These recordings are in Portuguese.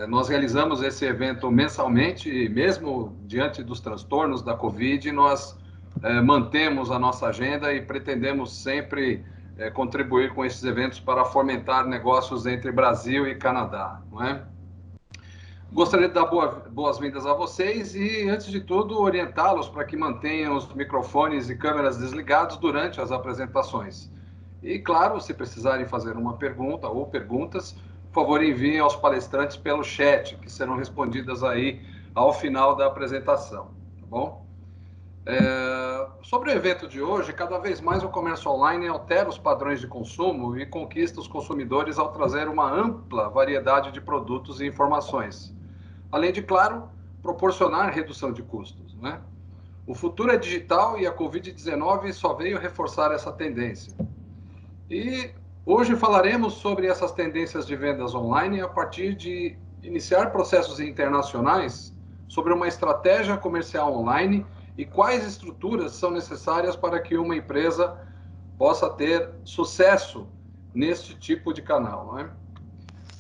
Nós realizamos esse evento mensalmente, e mesmo diante dos transtornos da Covid, nós mantemos a nossa agenda e pretendemos sempre contribuir com esses eventos para fomentar negócios entre Brasil e Canadá, não é? Gostaria de dar boas-vindas a vocês e, antes de tudo, orientá-los para que mantenham os microfones e câmeras desligados durante as apresentações. E, claro, se precisarem fazer uma pergunta ou perguntas, por favor, enviem aos palestrantes pelo chat, que serão respondidas aí ao final da apresentação, tá bom? Sobre o evento de hoje, cada vez mais o comércio online altera os padrões de consumo e conquista os consumidores ao trazer uma ampla variedade de produtos e informações. Além de, claro, proporcionar redução de custos, né? O futuro é digital e a Covid-19 só veio reforçar essa tendência. E hoje falaremos sobre essas tendências de vendas online a partir de iniciar processos internacionais sobre uma estratégia comercial online e quais estruturas são necessárias para que uma empresa possa ter sucesso neste tipo de canal, não é?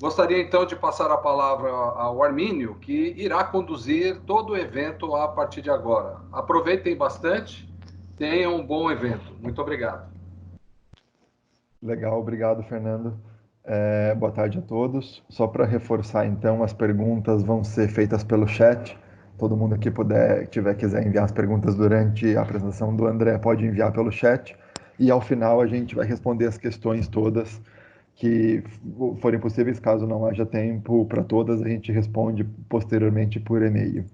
Gostaria então de passar a palavra ao Armínio, que irá conduzir todo o evento a partir de agora. Aproveitem bastante, tenham um bom evento. Muito obrigado. Legal, obrigado, Fernando. Boa tarde a todos. Só para reforçar, então, as perguntas vão ser feitas pelo chat. Todo mundo que quiser enviar as perguntas durante a apresentação do André, pode enviar pelo chat. E ao final a gente vai responder as questões todas que forem possíveis. Caso não haja tempo para todas, a gente responde posteriormente por e-mail.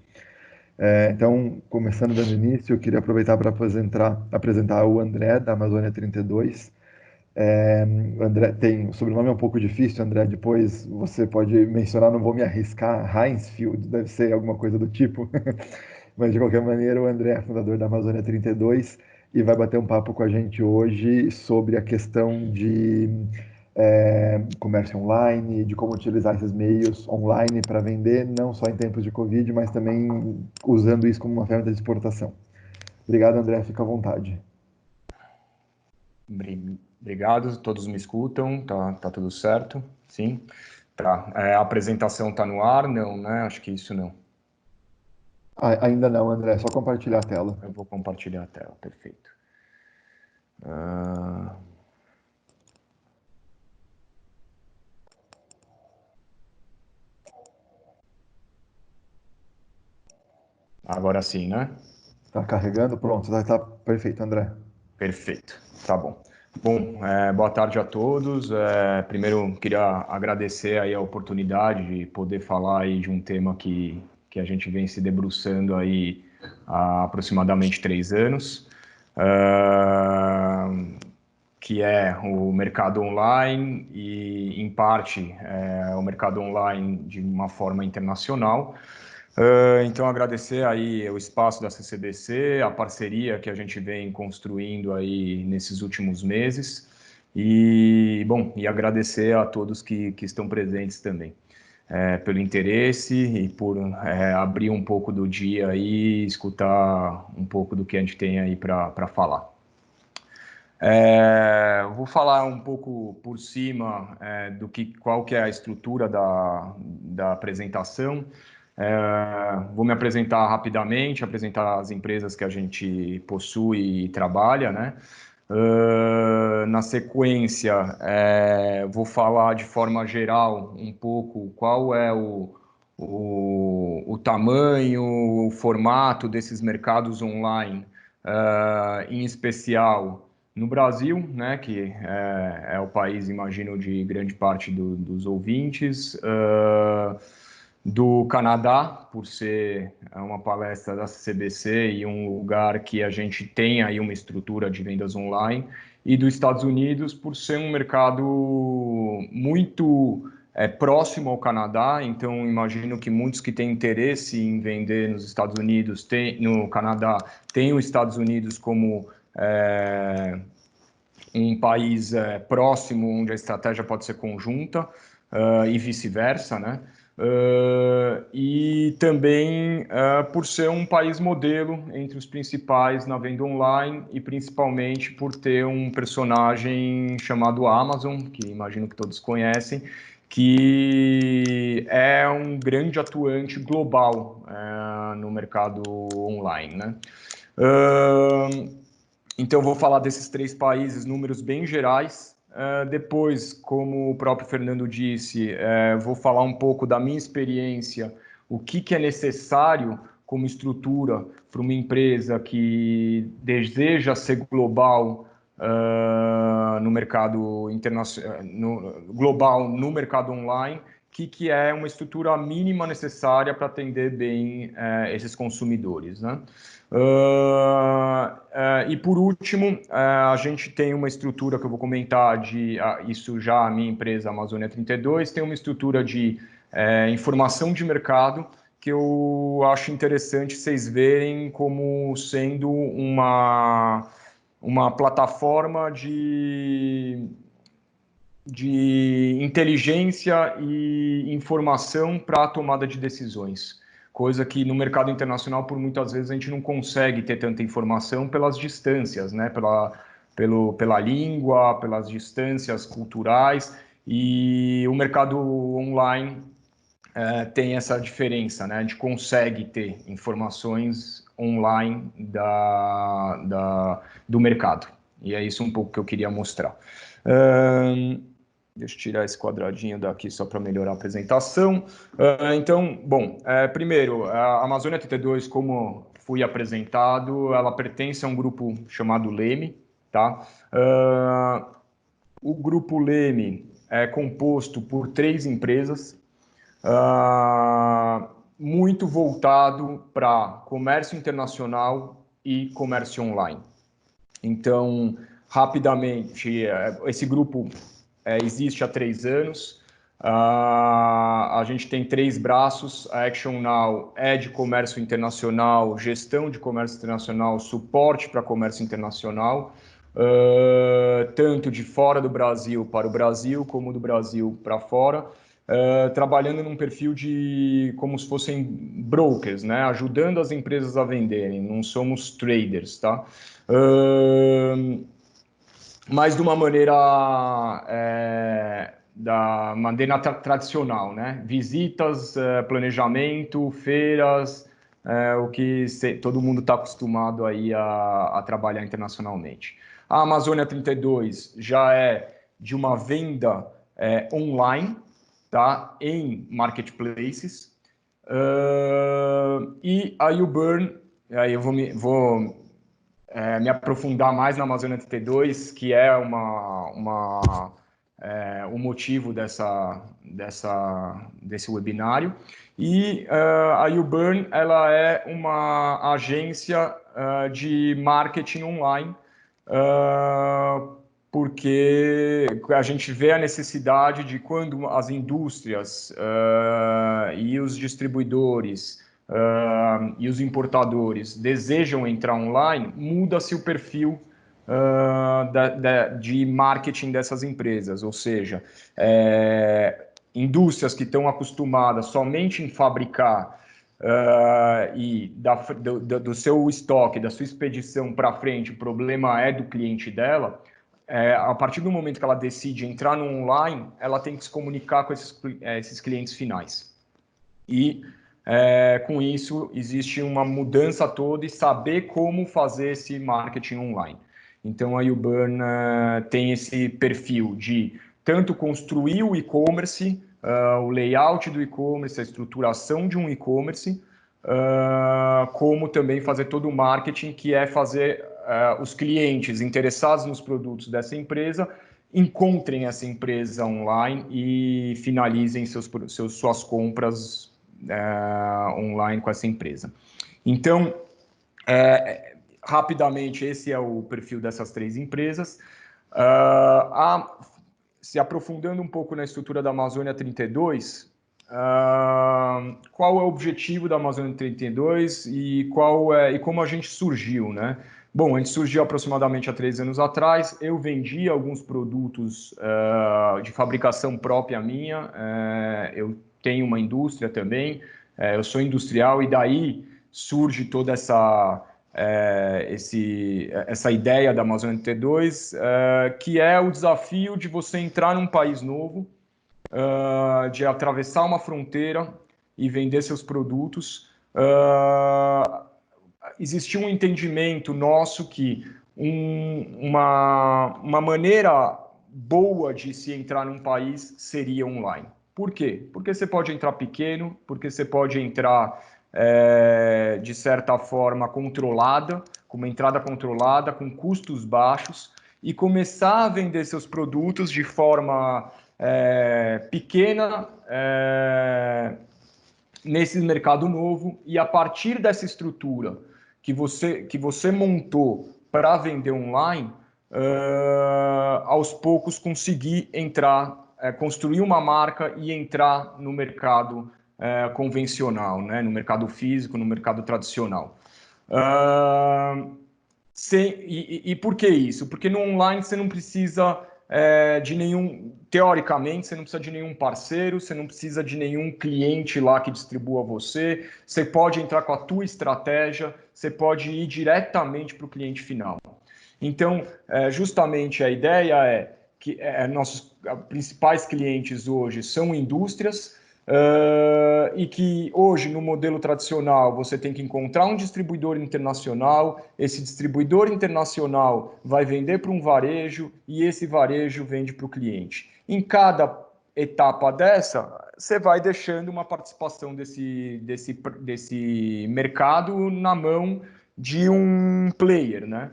Então, começando dando início, eu queria aproveitar para apresentar o André, da Amazônia 32. André, o sobrenome é um pouco difícil, André, depois você pode mencionar, não vou me arriscar, Heinzfield, deve ser alguma coisa do tipo, mas de qualquer maneira o André é fundador da Amazônia 32 e vai bater um papo com a gente hoje sobre a questão de comércio online, de como utilizar esses meios online para vender, não só em tempos de Covid, mas também usando isso como uma ferramenta de exportação. Obrigado, André, fica à vontade. Obrigado, todos me escutam, tá tudo certo? Sim? Tá. A apresentação tá no ar? Não, né? Acho que isso não. Ainda não, André, é só compartilhar a tela. Eu vou compartilhar a tela, perfeito. Agora sim, né? Tá carregando? Pronto, tá perfeito, André. Perfeito, tá bom. Bom, boa tarde a todos. Primeiro, queria agradecer aí a oportunidade de poder falar aí de um tema que a gente vem se debruçando aí há aproximadamente 3 anos, que é o mercado online e, em parte, o mercado online de uma forma internacional. Então, agradecer aí o espaço da CCBC, a parceria que a gente vem construindo aí nesses últimos meses e, bom, e agradecer a todos que estão presentes também pelo interesse e por abrir um pouco do dia aí, escutar um pouco do que a gente tem aí para falar. Vou falar um pouco por cima qual que é a estrutura da apresentação. Vou me apresentar rapidamente, apresentar as empresas que a gente possui e trabalha, né? Na sequência, vou falar de forma geral um pouco qual é o tamanho, o formato desses mercados online, em especial no Brasil, né, que é o país, imagino, de grande parte dos ouvintes, do Canadá, por ser uma palestra da CCBC e um lugar que a gente tem aí uma estrutura de vendas online, e dos Estados Unidos, por ser um mercado muito próximo ao Canadá. Então imagino que muitos que têm interesse em vender nos Estados Unidos, no Canadá, têm os Estados Unidos como um país próximo, onde a estratégia pode ser conjunta, e vice-versa, né? E também por ser um país modelo entre os principais na venda online e principalmente por ter um personagem chamado Amazon, que imagino que todos conhecem, que é um grande atuante global no mercado online, né? Então, vou falar desses 3 países, números bem gerais. Depois, como o próprio Fernando disse, vou falar um pouco da minha experiência, o que é necessário como estrutura para uma empresa que deseja ser global no mercado internacional, global no mercado online, que é uma estrutura mínima necessária para atender bem esses consumidores, né? E por último, a gente tem uma estrutura que eu vou comentar isso já a minha empresa Amazônia 32 tem uma estrutura de informação de mercado que eu acho interessante vocês verem como sendo uma plataforma de inteligência e informação para a tomada de decisões. Coisa que no mercado internacional, por muitas vezes, a gente não consegue ter tanta informação pelas distâncias, né? Pela língua, pelas distâncias culturais, e o mercado online tem essa diferença, né? A gente consegue ter informações online do mercado. E é isso um pouco que eu queria mostrar. Deixa eu tirar esse quadradinho daqui só para melhorar a apresentação. Então, bom, primeiro, a Amazônia 32, como fui apresentado, ela pertence a um grupo chamado Leme, tá? O grupo Leme é composto por 3 empresas, muito voltado para comércio internacional e comércio online. Então, rapidamente, esse grupo existe há 3 anos. A gente tem 3 braços. A Action Now é de comércio internacional, gestão de comércio internacional, suporte para comércio internacional, tanto de fora do Brasil para o Brasil, como do Brasil para fora, trabalhando num perfil de como se fossem brokers, né? Ajudando as empresas a venderem, não somos traders, tá? Mas de uma maneira da maneira tradicional, né? Visitas, planejamento, feiras, o que todo mundo está acostumado aí a trabalhar internacionalmente. A Amazônia 32 já é de uma venda online, tá? Em marketplaces, e a YouBurn, aí eu vou me aprofundar mais na Amazônia 32, que é o motivo desse webinário. E a YouBurn, ela é uma agência de marketing online, porque a gente vê a necessidade de quando as indústrias e os distribuidores e os importadores desejam entrar online, muda-se o perfil de marketing dessas empresas, ou seja, indústrias que estão acostumadas somente em fabricar e do seu estoque, da sua expedição para frente, o problema é do cliente dela. A partir do momento que ela decide entrar no online, ela tem que se comunicar com esses clientes finais. E com isso existe uma mudança toda e saber como fazer esse marketing online. Então a YouBurn tem esse perfil de tanto construir o e-commerce, o layout do e-commerce, a estruturação de um e-commerce, como também fazer todo o marketing, que é fazer os clientes interessados nos produtos dessa empresa encontrem essa empresa online e finalizem suas compras online com essa empresa. Então, rapidamente, esse é o perfil dessas 3 empresas. Se aprofundando um pouco na estrutura da Amazônia 32, qual é o objetivo da Amazônia 32 e como a gente surgiu, né? Bom, a gente surgiu aproximadamente há 3 anos atrás. Eu vendi alguns produtos de fabricação própria minha. Eu tenho uma indústria também. Eu sou industrial e daí surge toda essa ideia da Amazônia 32, que é o desafio de você entrar num país novo, de atravessar uma fronteira e vender seus produtos. Existia um entendimento nosso que uma maneira boa de se entrar num país seria online. Por quê? Porque você pode entrar pequeno, porque você pode entrar de certa forma controlada, com uma entrada controlada, com custos baixos, e começar a vender seus produtos de forma pequena nesse mercado novo, e a partir dessa estrutura que você montou para vender online, aos poucos conseguir entrar, construir uma marca e entrar no mercado convencional, né? No mercado físico, no mercado tradicional. E por que isso? Porque no online você não precisa de nenhum, teoricamente, você não precisa de nenhum parceiro, você não precisa de nenhum cliente lá que distribua você, você pode entrar com a tua estratégia, você pode ir diretamente para o cliente final. Então, justamente a ideia é que nossos principais clientes hoje são indústrias, e que hoje no modelo tradicional você tem que encontrar um distribuidor internacional, esse distribuidor internacional vai vender para um varejo e esse varejo vende para o cliente. Em cada etapa dessa, você vai deixando uma participação desse mercado na mão de um player, né?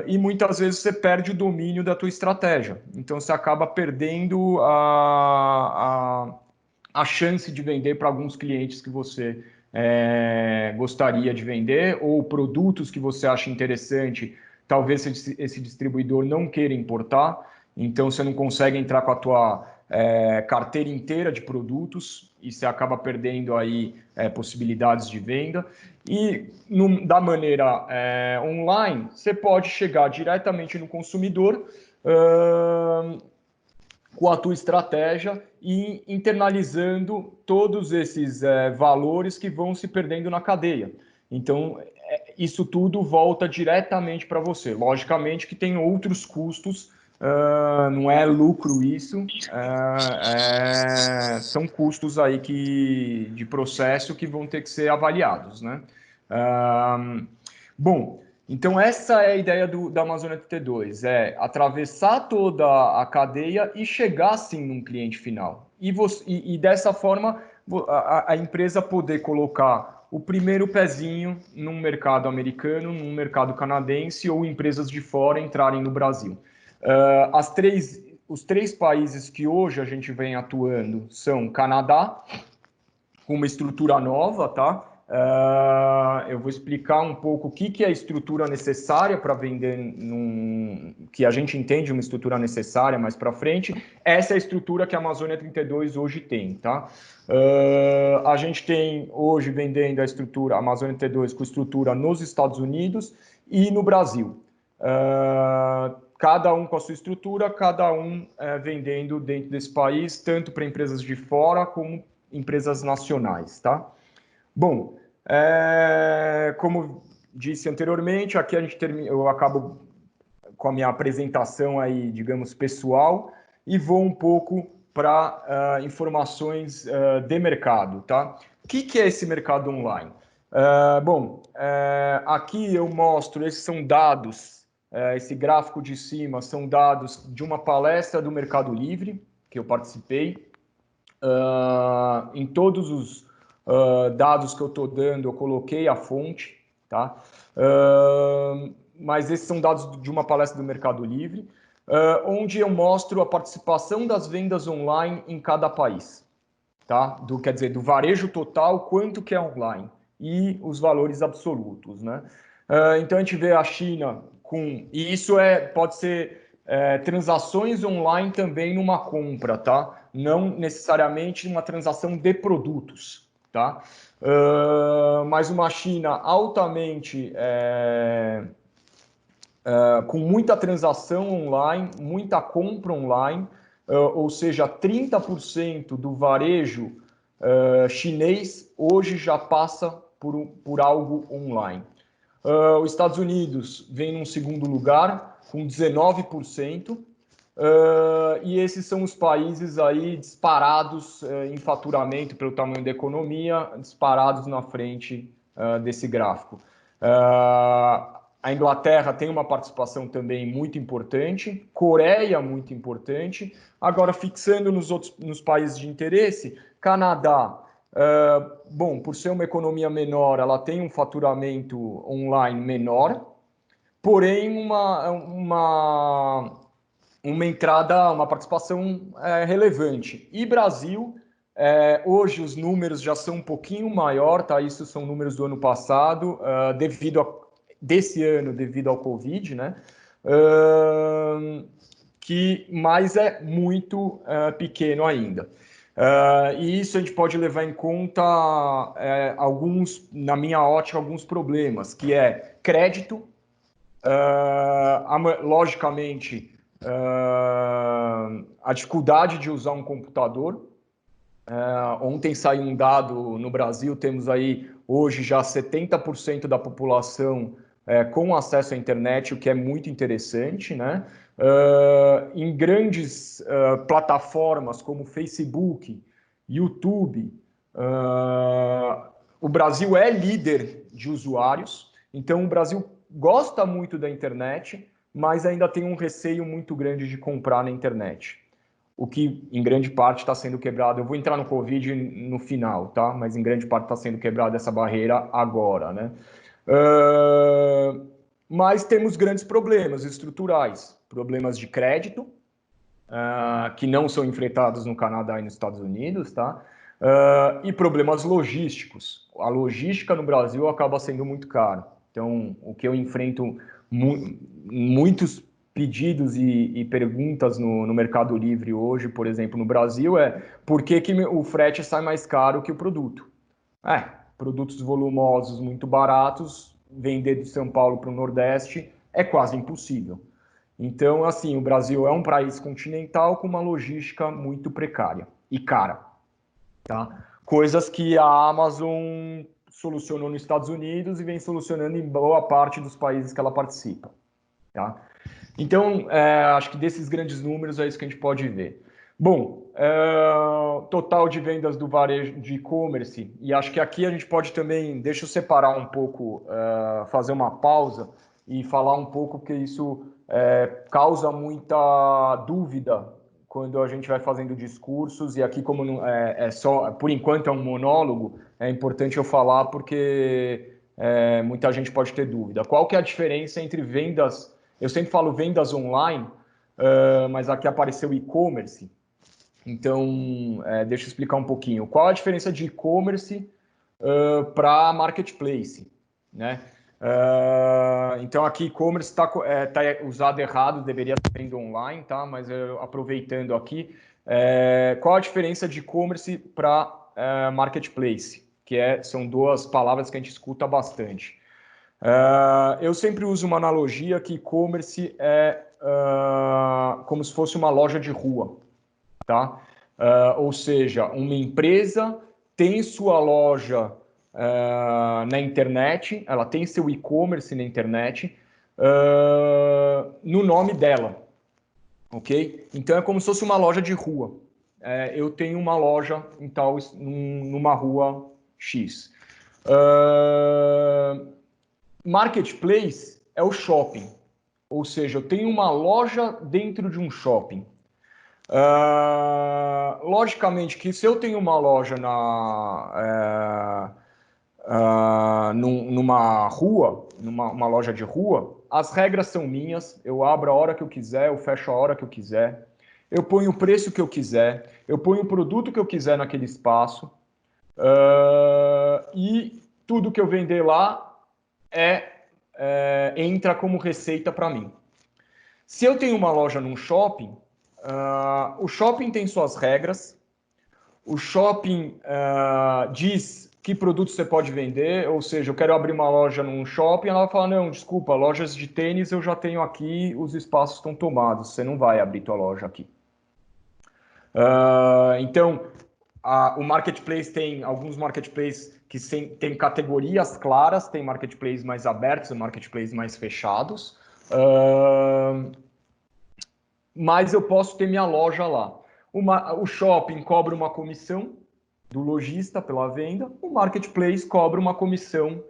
E muitas vezes você perde o domínio da tua estratégia. Então você acaba perdendo a chance de vender para alguns clientes que você gostaria de vender, ou produtos que você acha interessante, talvez esse distribuidor não queira importar, então você não consegue entrar com a tua carteira inteira de produtos e você acaba perdendo aí possibilidades de venda. E da maneira online, você pode chegar diretamente no consumidor com a tua estratégia e internalizando todos esses valores que vão se perdendo na cadeia. Então, isso tudo volta diretamente para você. Logicamente que tem outros custos, não é lucro isso, são custos aí de processo que vão ter que ser avaliados, né? Bom, então essa é a ideia da Amazônia 32, atravessar toda a cadeia e chegar sim num cliente final. E dessa forma a empresa poder colocar o primeiro pezinho num mercado americano, num mercado canadense, ou empresas de fora entrarem no Brasil. Os três países que hoje a gente vem atuando são Canadá, com uma estrutura nova, tá? Eu vou explicar um pouco o que é a estrutura necessária para vender, que a gente entende uma estrutura necessária mais para frente. Essa é a estrutura que a Amazônia 32 hoje tem, tá? A gente tem hoje vendendo a Amazônia 32 com estrutura nos Estados Unidos e no Brasil. Cada um com a sua estrutura, cada um vendendo dentro desse país, tanto para empresas de fora como empresas nacionais, tá? Bom, como disse anteriormente, aqui eu acabo com a minha apresentação aí, digamos, pessoal, e vou um pouco para informações de mercado, tá? O que é esse mercado online? Aqui eu mostro, esses são dados, esse gráfico de cima são dados de uma palestra do Mercado Livre, que eu participei. Em todos os dados que eu estou dando, eu coloquei a fonte, tá? Mas esses são dados de uma palestra do Mercado Livre, onde eu mostro a participação das vendas online em cada país, tá? Quer dizer, do varejo total, quanto que é online, e os valores absolutos, né? Então a gente vê a China e isso pode ser transações online também numa compra, tá? Não necessariamente uma transação de produtos, tá? Mas uma China altamente com muita transação online, muita compra online, ou seja, 30% do varejo chinês hoje já passa por algo online. Os Estados Unidos vem num segundo lugar, com 19%, E esses são os países aí disparados em faturamento pelo tamanho da economia, disparados na frente desse gráfico. A Inglaterra tem uma participação também muito importante, Coreia muito importante. Agora, fixando nos países de interesse, Canadá, bom, por ser uma economia menor, ela tem um faturamento online menor, porém uma entrada, uma participação relevante. E Brasil, hoje os números já são um pouquinho maior, tá? Isso são números do ano passado, desse ano, devido ao Covid, né? Mas é muito pequeno ainda. E isso a gente pode levar em conta na minha ótica, alguns problemas, que é crédito, logicamente, a dificuldade de usar um computador. Ontem saiu um dado no Brasil, temos aí hoje já 70% da população com acesso à internet, o que é muito interessante, né? Em grandes plataformas como Facebook, YouTube, o Brasil é líder de usuários, então o Brasil gosta muito da internet, mas ainda tem um receio muito grande de comprar na internet, o que em grande parte está sendo quebrado. Eu vou entrar no Covid no final, tá? Mas em grande parte está sendo quebrada essa barreira agora, né? Mas temos grandes problemas estruturais, problemas de crédito, que não são enfrentados no Canadá e nos Estados Unidos, tá? E problemas logísticos. A logística no Brasil acaba sendo muito cara. Então, o que eu enfrento muitos pedidos e perguntas no Mercado Livre hoje, por exemplo, no Brasil, é por que o frete sai mais caro que o produto? Produtos volumosos muito baratos, vender de São Paulo para o Nordeste é quase impossível. Então, assim, o Brasil é um país continental com uma logística muito precária e cara, tá? Coisas que a Amazon solucionou nos Estados Unidos e vem solucionando em boa parte dos países que ela participa, tá? Então, acho que desses grandes números é isso que a gente pode ver. Bom, total de vendas do varejo de e-commerce, e acho que aqui a gente pode também, deixa eu separar um pouco, fazer uma pausa e falar um pouco, porque isso causa muita dúvida quando a gente vai fazendo discursos, e aqui como por enquanto é um monólogo, é importante eu falar porque muita gente pode ter dúvida. Qual que é a diferença entre vendas? Eu sempre falo vendas online, mas aqui apareceu e-commerce. Então, deixa eu explicar um pouquinho. Qual a diferença de e-commerce para marketplace, né? Então, aqui e-commerce está usado errado, deveria ser venda online, tá? Mas aproveitando aqui, qual a diferença de e-commerce para marketplace? São duas palavras que a gente escuta bastante. Eu sempre uso uma analogia que e-commerce é como se fosse uma loja de rua, tá? Ou seja, uma empresa tem sua loja na internet, ela tem seu e-commerce na internet no nome dela, ok? Então é como se fosse uma loja de rua. Eu tenho uma loja numa rua X. Marketplace é o shopping, ou seja, eu tenho uma loja dentro de um shopping. Logicamente que se eu tenho uma loja numa rua, uma loja de rua, as regras são minhas, eu abro a hora que eu quiser, eu fecho a hora que eu quiser, eu ponho o preço que eu quiser, eu ponho o produto que eu quiser naquele espaço, e tudo que eu vender lá entra como receita para mim. Se eu tenho uma loja num shopping, o shopping tem suas regras, o shopping diz que produtos você pode vender, ou seja, eu quero abrir uma loja num shopping, ela vai falar, não, desculpa, lojas de tênis eu já tenho aqui, os espaços estão tomados, você não vai abrir tua loja aqui. Então, o marketplace tem alguns marketplaces que tem categorias claras, tem marketplaces mais abertos e marketplaces mais fechados. mas eu posso ter minha loja lá. O shopping cobra uma comissão do lojista pela venda, o marketplace cobra uma comissão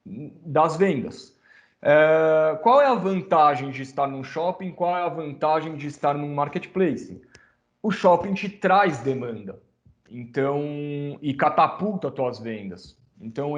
das vendas. Qual é a vantagem de estar num shopping? Qual é a vantagem de estar num marketplace? O shopping te traz demanda, então, e catapulta tuas vendas. Então,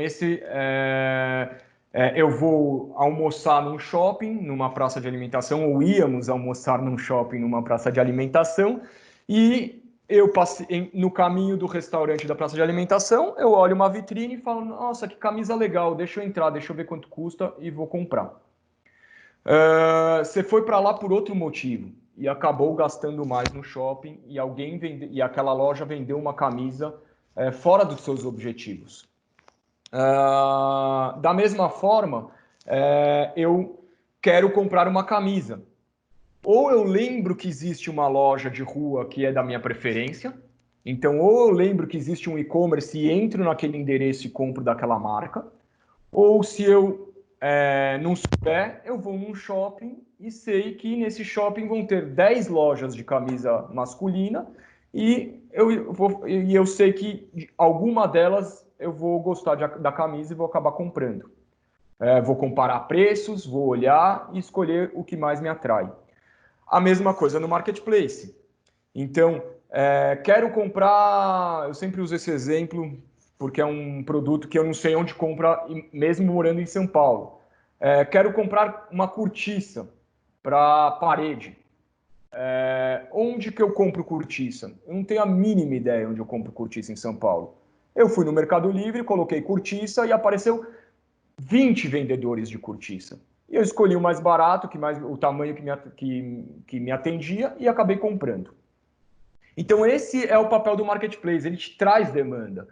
eu vou almoçar num shopping, numa praça de alimentação, ou íamos almoçar num shopping, numa praça de alimentação, e eu passei no caminho do restaurante da praça de alimentação, eu olho uma vitrine e falo, nossa, que camisa legal, deixa eu entrar, deixa eu ver quanto custa e vou comprar. Você foi para lá por outro motivo e acabou gastando mais no shopping e aquela loja vendeu uma camisa fora dos seus objetivos. Da mesma forma, eu quero comprar uma camisa. Ou eu lembro que existe uma loja de rua que é da minha preferência, então ou eu lembro que existe um e-commerce e entro naquele endereço e compro daquela marca, ou se eu não souber, eu vou num shopping e sei que nesse shopping vão ter 10 lojas de camisa masculina e eu sei que alguma delas eu vou gostar da camisa e vou acabar comprando. Vou comparar preços, vou olhar e escolher o que mais me atrai. A mesma coisa no marketplace. Então, quero comprar, eu sempre uso esse exemplo, porque é um produto que eu não sei onde compra, mesmo morando em São Paulo. Quero comprar uma cortiça para parede. Onde que eu compro cortiça? Eu não tenho a mínima ideia onde eu compro cortiça em São Paulo. Eu fui no Mercado Livre, coloquei cortiça e apareceu 20 vendedores de cortiça. E eu escolhi o mais barato, o tamanho que me atendia e acabei comprando. Então, esse é o papel do marketplace, ele te traz demanda.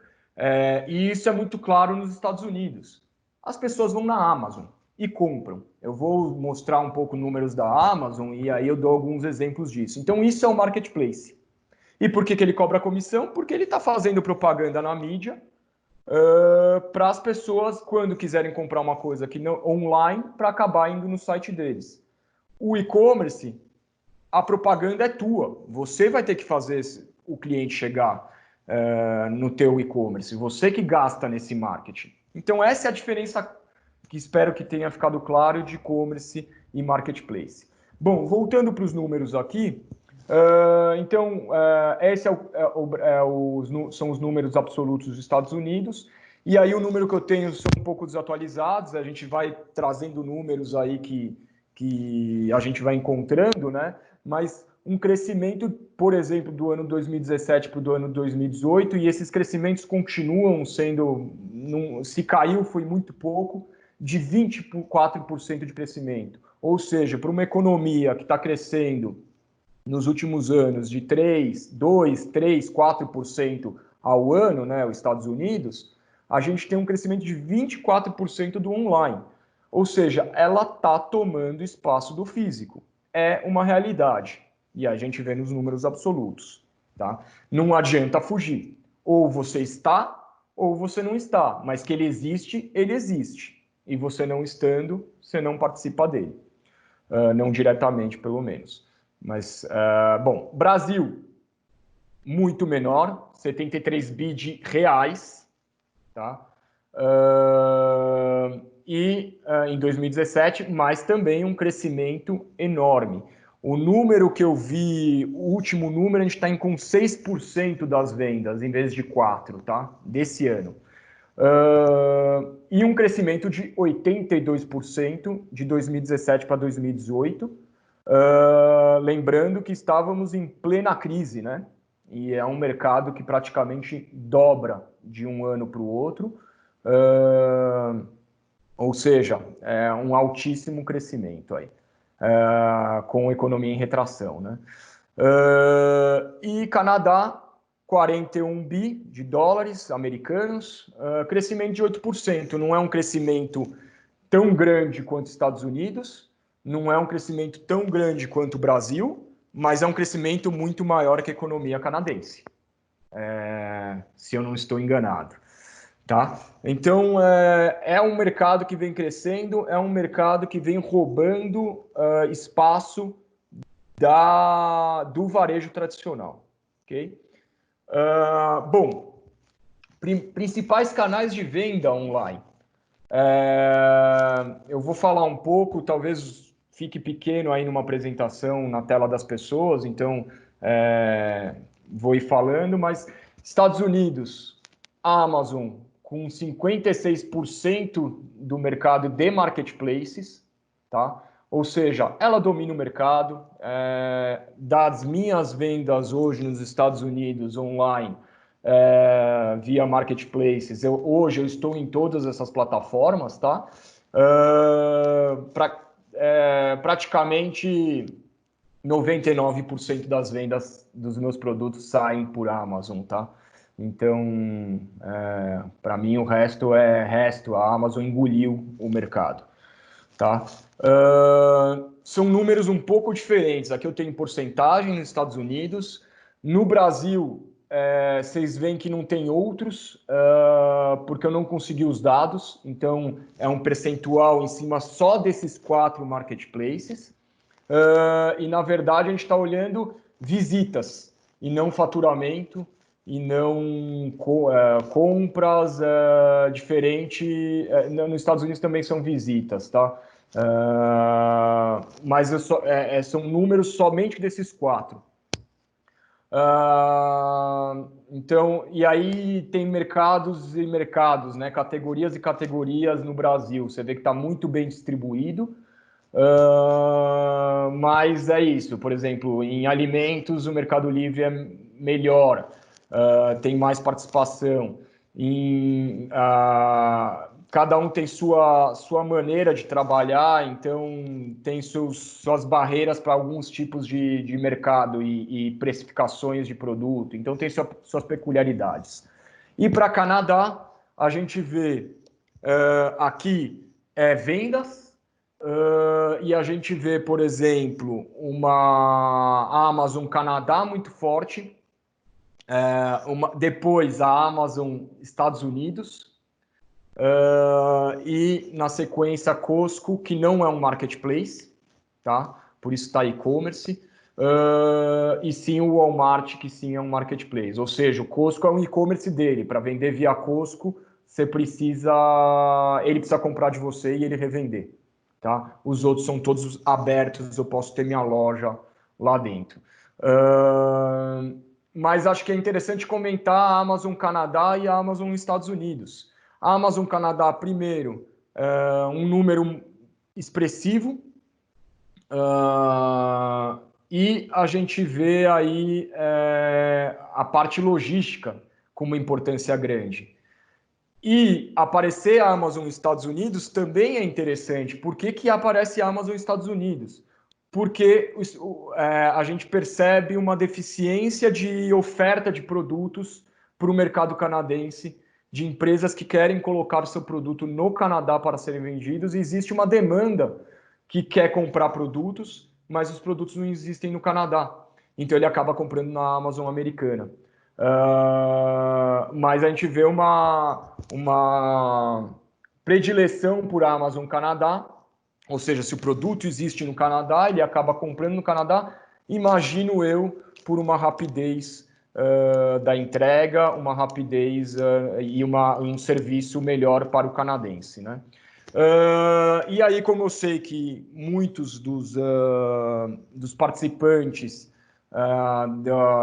E isso é muito claro nos Estados Unidos. As pessoas vão na Amazon e compram. Eu vou mostrar um pouco números da Amazon e aí eu dou alguns exemplos disso. Então, isso é o marketplace. E por que ele cobra comissão? Porque ele está fazendo propaganda na mídia para as pessoas, quando quiserem comprar uma coisa aqui online, para acabar indo no site deles. O e-commerce, a propaganda é tua. Você vai ter que fazer o cliente chegar no teu e-commerce. Você que gasta nesse marketing. Então, essa é a diferença que espero que tenha ficado claro de e-commerce e marketplace. Bom, voltando para os números aqui. Esse são os números absolutos dos Estados Unidos. E aí o número que eu tenho são um pouco desatualizados. A gente vai trazendo números aí que a gente vai encontrando, né? Mas um crescimento, por exemplo, do ano 2017 para o ano 2018, e esses crescimentos continuam sendo, se caiu foi muito pouco, de 24% de crescimento. Ou seja, para uma economia que está crescendo nos últimos anos de 4% ao ano, né, os Estados Unidos, a gente tem um crescimento de 24% do online. Ou seja, ela está tomando espaço do físico. É uma realidade. E a gente vê nos números absolutos. Tá? Não adianta fugir. Ou você está, ou você não está. Mas que ele existe, ele existe. E você não estando, você não participa dele. Não diretamente, pelo menos. Mas, bom, Brasil, muito menor, 73 bi de reais, tá? Em 2017, mas também um crescimento enorme. O número que eu vi, o último número, a gente está com 6% das vendas, em vez de 4%, tá? Desse ano. E um crescimento de 82% de 2017 para 2018. Lembrando que estávamos em plena crise, né? E é um mercado que praticamente dobra de um ano para o outro. Ou seja, é um altíssimo crescimento aí, com a economia em retração, né? E Canadá, 41 bi de dólares americanos, crescimento de 8%. Não é um crescimento tão grande quanto os Estados Unidos, não é um crescimento tão grande quanto o Brasil, mas é um crescimento muito maior que a economia canadense, se eu não estou enganado. Tá? Então, é um mercado que vem crescendo, é um mercado que vem roubando espaço do varejo tradicional, ok? Bom, principais canais de venda online. Eu vou falar um pouco, talvez fique pequeno aí numa apresentação na tela das pessoas, então vou ir falando, mas Estados Unidos, Amazon com 56% do mercado de marketplaces, tá? Ou seja, ela domina o mercado. Das minhas vendas hoje nos Estados Unidos online, via marketplaces, hoje eu estou em todas essas plataformas, tá? Praticamente 99% das vendas dos meus produtos saem por Amazon, tá? Então, para mim, o resto é resto. A Amazon engoliu o mercado, tá? São números um pouco diferentes. Aqui eu tenho porcentagem nos Estados Unidos. No Brasil, vocês veem que não tem outros, porque eu não consegui os dados. Então, é um percentual em cima só desses 4 marketplaces. E, na verdade, a gente está olhando visitas e não faturamento e não compras diferente. Nos Estados Unidos também são visitas, tá? Mas são números somente desses 4. Então, e aí tem mercados e mercados, né? Categorias e categorias no Brasil. Você vê que está muito bem distribuído. Mas é isso, por exemplo, em alimentos o Mercado Livre é melhor, tem mais participação, cada um tem sua maneira de trabalhar, então tem suas barreiras para alguns tipos de mercado e precificações de produto, então tem suas peculiaridades. E para Canadá, a gente vê aqui vendas, e a gente vê, por exemplo, uma Amazon Canadá muito forte, depois a Amazon Estados Unidos, e na sequência Costco, que não é um marketplace, tá? Por isso está e-commerce, e sim o Walmart, que sim é um marketplace. Ou seja, o Costco é um e-commerce dele. Para vender via Costco, ele precisa comprar de você e ele revender. Tá? Os outros são todos abertos, eu posso ter minha loja lá dentro. Mas acho que é interessante comentar a Amazon Canadá e a Amazon Estados Unidos. A Amazon Canadá, primeiro, um número expressivo, e a gente vê aí a parte logística com uma importância grande. E aparecer a Amazon Estados Unidos também é interessante. Por que aparece a Amazon Estados Unidos? Porque a gente percebe uma deficiência de oferta de produtos para o mercado canadense, de empresas que querem colocar o seu produto no Canadá para serem vendidos, e existe uma demanda que quer comprar produtos, mas os produtos não existem no Canadá. Então ele acaba comprando na Amazon americana. Mas a gente vê uma predileção por Amazon Canadá, ou seja, se o produto existe no Canadá, ele acaba comprando no Canadá, imagino eu, por uma rapidez da entrega, uma rapidez e um serviço melhor para o canadense, né? E aí, como eu sei que muitos dos participantes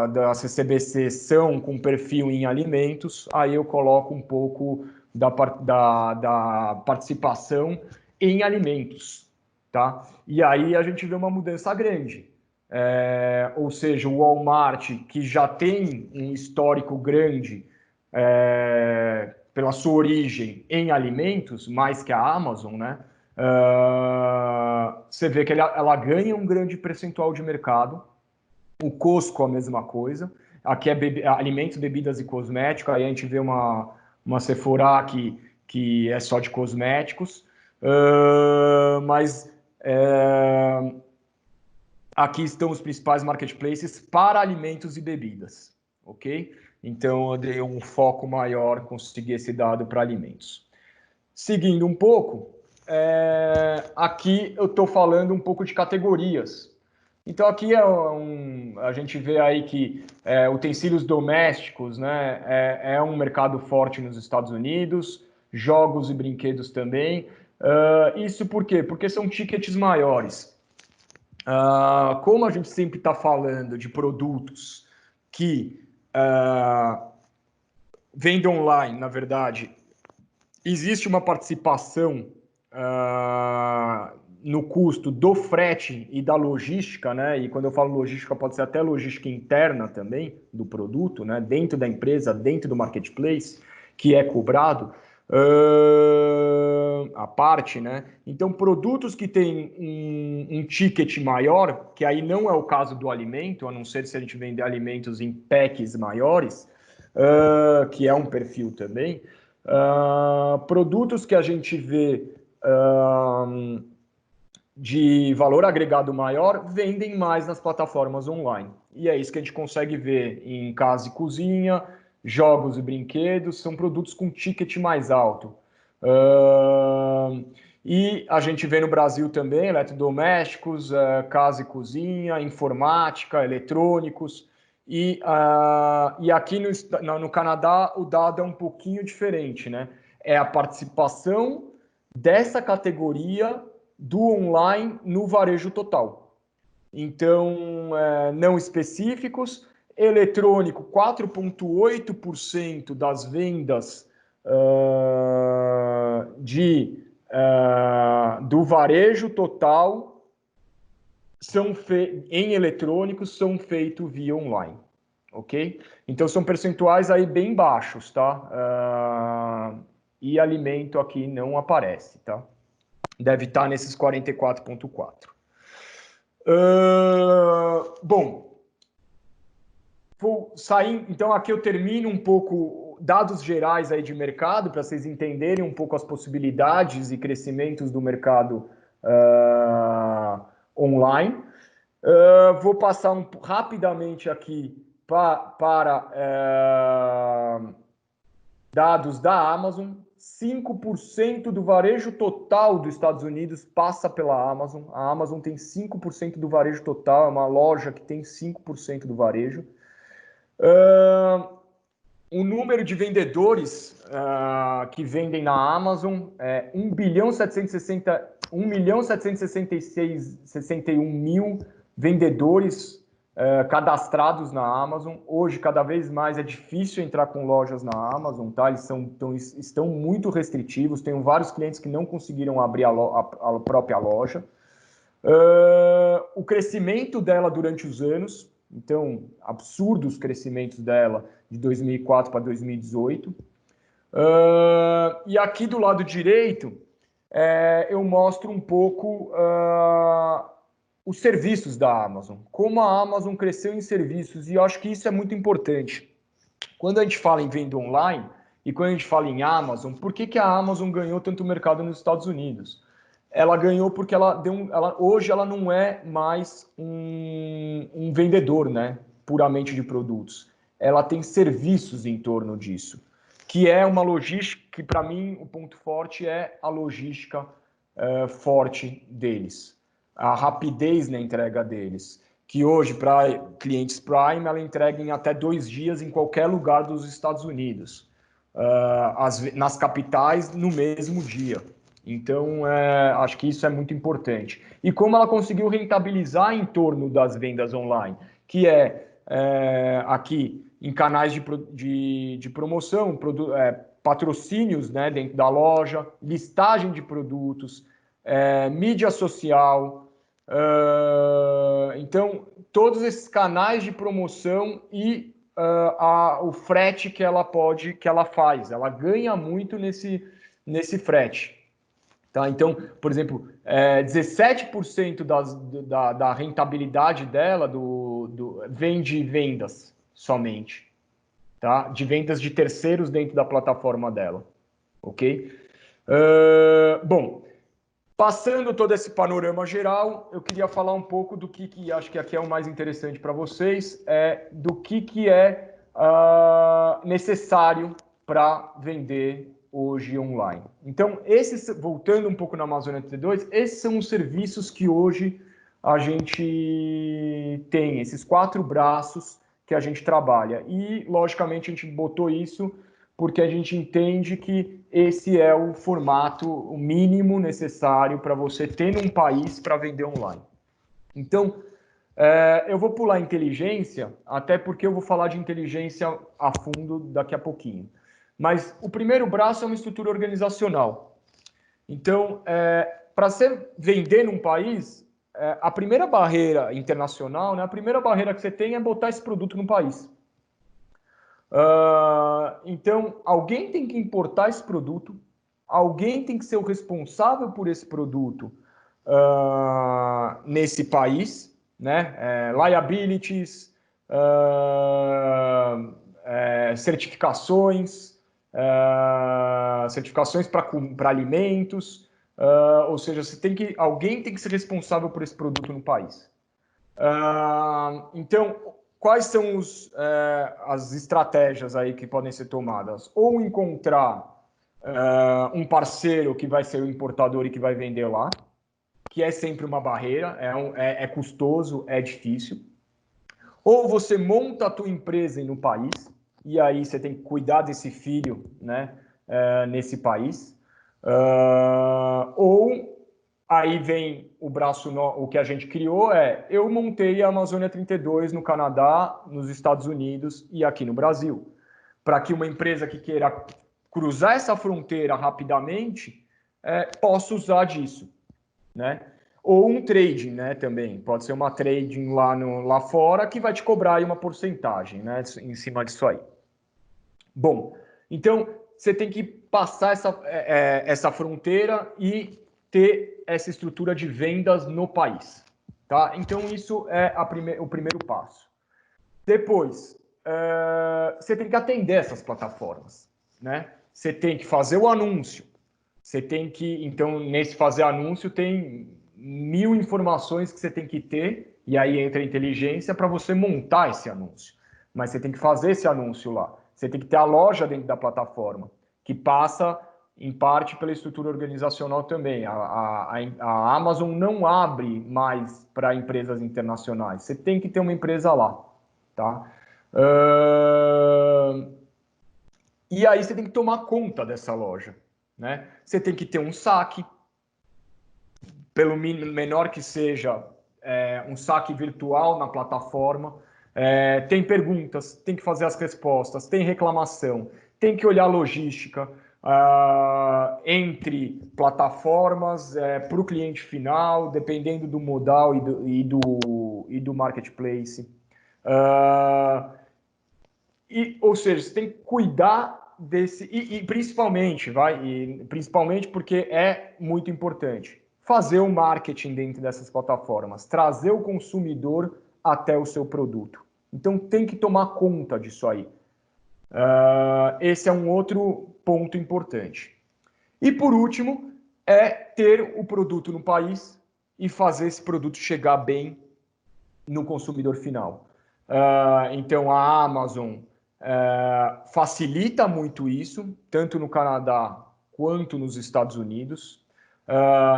da CCBC são com perfil em alimentos, aí eu coloco um pouco da participação em alimentos, tá? E aí a gente vê uma mudança grande. Ou seja, o Walmart, que já tem um histórico grande pela sua origem em alimentos, mais que a Amazon, né? Você vê que ela ganha um grande percentual de mercado. O Costco a mesma coisa. Aqui é alimentos, bebidas e cosméticos. Aí a gente vê uma Sephora que é só de cosméticos. Mas aqui estão os principais marketplaces para alimentos e bebidas, ok? Então eu dei um foco maior, consegui esse dado para alimentos. Seguindo um pouco, aqui eu estou falando um pouco de categorias. Então, aqui a gente vê aí que utensílios domésticos, né, é um mercado forte nos Estados Unidos, jogos e brinquedos também. Isso por quê? Porque são tickets maiores. Como a gente sempre está falando de produtos que vendem online, na verdade, existe uma participação no custo do frete e da logística, né? E quando eu falo logística, pode ser até logística interna também do produto, né? Dentro da empresa, dentro do marketplace, que é cobrado a parte, né? Então, produtos que têm um ticket maior, que aí não é o caso do alimento, a não ser se a gente vender alimentos em packs maiores, que é um perfil também. Produtos que a gente vê de valor agregado maior vendem mais nas plataformas online. E é isso que a gente consegue ver em casa e cozinha, jogos e brinquedos, são produtos com ticket mais alto. E a gente vê no Brasil também eletrodomésticos, casa e cozinha, informática, eletrônicos. E aqui no Canadá o dado é um pouquinho diferente, né? É a participação dessa categoria do online no varejo total. Então, não específicos, eletrônico, 4,8% das vendas do varejo total em eletrônicos são feitos via online, ok? Então, são percentuais aí bem baixos, tá? E alimento aqui não aparece, tá? Deve estar nesses 44,4. Bom, vou sair. Então, aqui eu termino um pouco dados gerais aí de mercado para vocês entenderem um pouco as possibilidades e crescimentos do mercado online. Vou passar rapidamente aqui para dados da Amazon. 5% do varejo total dos Estados Unidos passa pela Amazon. A Amazon tem 5% do varejo total, é uma loja que tem 5% do varejo. O número de vendedores que vendem na Amazon é 1.761.000 vendedores cadastrados na Amazon. Hoje, cada vez mais é difícil entrar com lojas na Amazon, tá? Eles estão muito restritivos. Tenho vários clientes que não conseguiram abrir a própria loja. O crescimento dela durante os anos, então, absurdos crescimentos dela de 2004 para 2018. E aqui do lado direito, eu mostro um pouco os serviços da Amazon, como a Amazon cresceu em serviços, e eu acho que isso é muito importante. Quando a gente fala em venda online e quando a gente fala em Amazon, por que a Amazon ganhou tanto mercado nos Estados Unidos? Ela ganhou porque hoje ela não é mais um vendedor, né, puramente de produtos. Ela tem serviços em torno disso, que é uma logística que, para mim, o ponto forte é a logística forte deles. A rapidez na entrega deles, que hoje, para clientes Prime, ela entrega em até 2 dias em qualquer lugar dos Estados Unidos. Nas capitais, no mesmo dia. Então, acho que isso é muito importante. E como ela conseguiu rentabilizar em torno das vendas online, que aqui em canais de promoção, patrocínios, né, dentro da loja, listagem de produtos, mídia social. Então, todos esses canais de promoção e o frete que ela faz. Ela ganha muito nesse frete. Tá? Então, por exemplo, 17% da rentabilidade dela vem de vendas somente, tá? De vendas de terceiros dentro da plataforma dela, ok? Bom, passando todo esse panorama geral, eu queria falar um pouco do que acho que aqui é o mais interessante para vocês, do que é necessário para vender hoje online. Então, voltando um pouco na Amazônia T2, esses são os serviços que hoje a gente tem esses 4 braços que a gente trabalha. E, logicamente, a gente botou isso porque a gente entende que esse é o formato, o mínimo necessário para você ter num país para vender online. Então, eu vou pular inteligência, até porque eu vou falar de inteligência a fundo daqui a pouquinho. Mas o primeiro braço é uma estrutura organizacional. Então, para você vender num país, a primeira barreira internacional, né, a primeira barreira que você tem é botar esse produto no país. Então, alguém tem que importar esse produto, alguém tem que ser o responsável por esse produto nesse país, né? Liabilities, certificações, certificações para alimentos, ou seja, alguém tem que ser responsável por esse produto no país. Então, quais são as estratégias aí que podem ser tomadas? Ou encontrar um parceiro que vai ser o importador e que vai vender lá, que é sempre uma barreira, é custoso, é difícil. Ou você monta a tua empresa no país, e aí você tem que cuidar desse filho, né, nesse país. Ou aí vem o braço, o que a gente criou eu montei a Amazônia 32 no Canadá, nos Estados Unidos e aqui no Brasil, para que uma empresa que queira cruzar essa fronteira rapidamente possa usar disso, né? Ou um trading, né, também. Pode ser uma trading lá fora que vai te cobrar aí uma porcentagem, né, em cima disso aí. Bom, então você tem que passar essa fronteira e ter essa estrutura de vendas no país, tá? Então isso é o primeiro passo. Depois, você tem que atender essas plataformas, né? Você tem que fazer o anúncio. Você tem que, então, nesse fazer anúncio tem 1000 informações que você tem que ter, e aí entra a inteligência para você montar esse anúncio. Mas você tem que fazer esse anúncio lá. Você tem que ter a loja dentro da plataforma, que passa, em parte, pela estrutura organizacional também. A Amazon não abre mais para empresas internacionais. Você tem que ter uma empresa lá, tá? E aí você tem que tomar conta dessa loja, né? Você tem que ter um saque, pelo menor que seja, um saque virtual na plataforma. Tem perguntas, tem que fazer as respostas, tem reclamação, tem que olhar a logística entre plataformas para o cliente final, dependendo do modal e do marketplace. Ou seja, você tem que cuidar desse e principalmente, principalmente porque é muito importante fazer o marketing dentro dessas plataformas, trazer o consumidor até o seu produto. Então tem que tomar conta disso aí. Esse é um outro ponto importante. E por último, ter o produto no país e fazer esse produto chegar bem no consumidor final. Então a Amazon facilita muito isso, tanto no Canadá quanto nos Estados Unidos.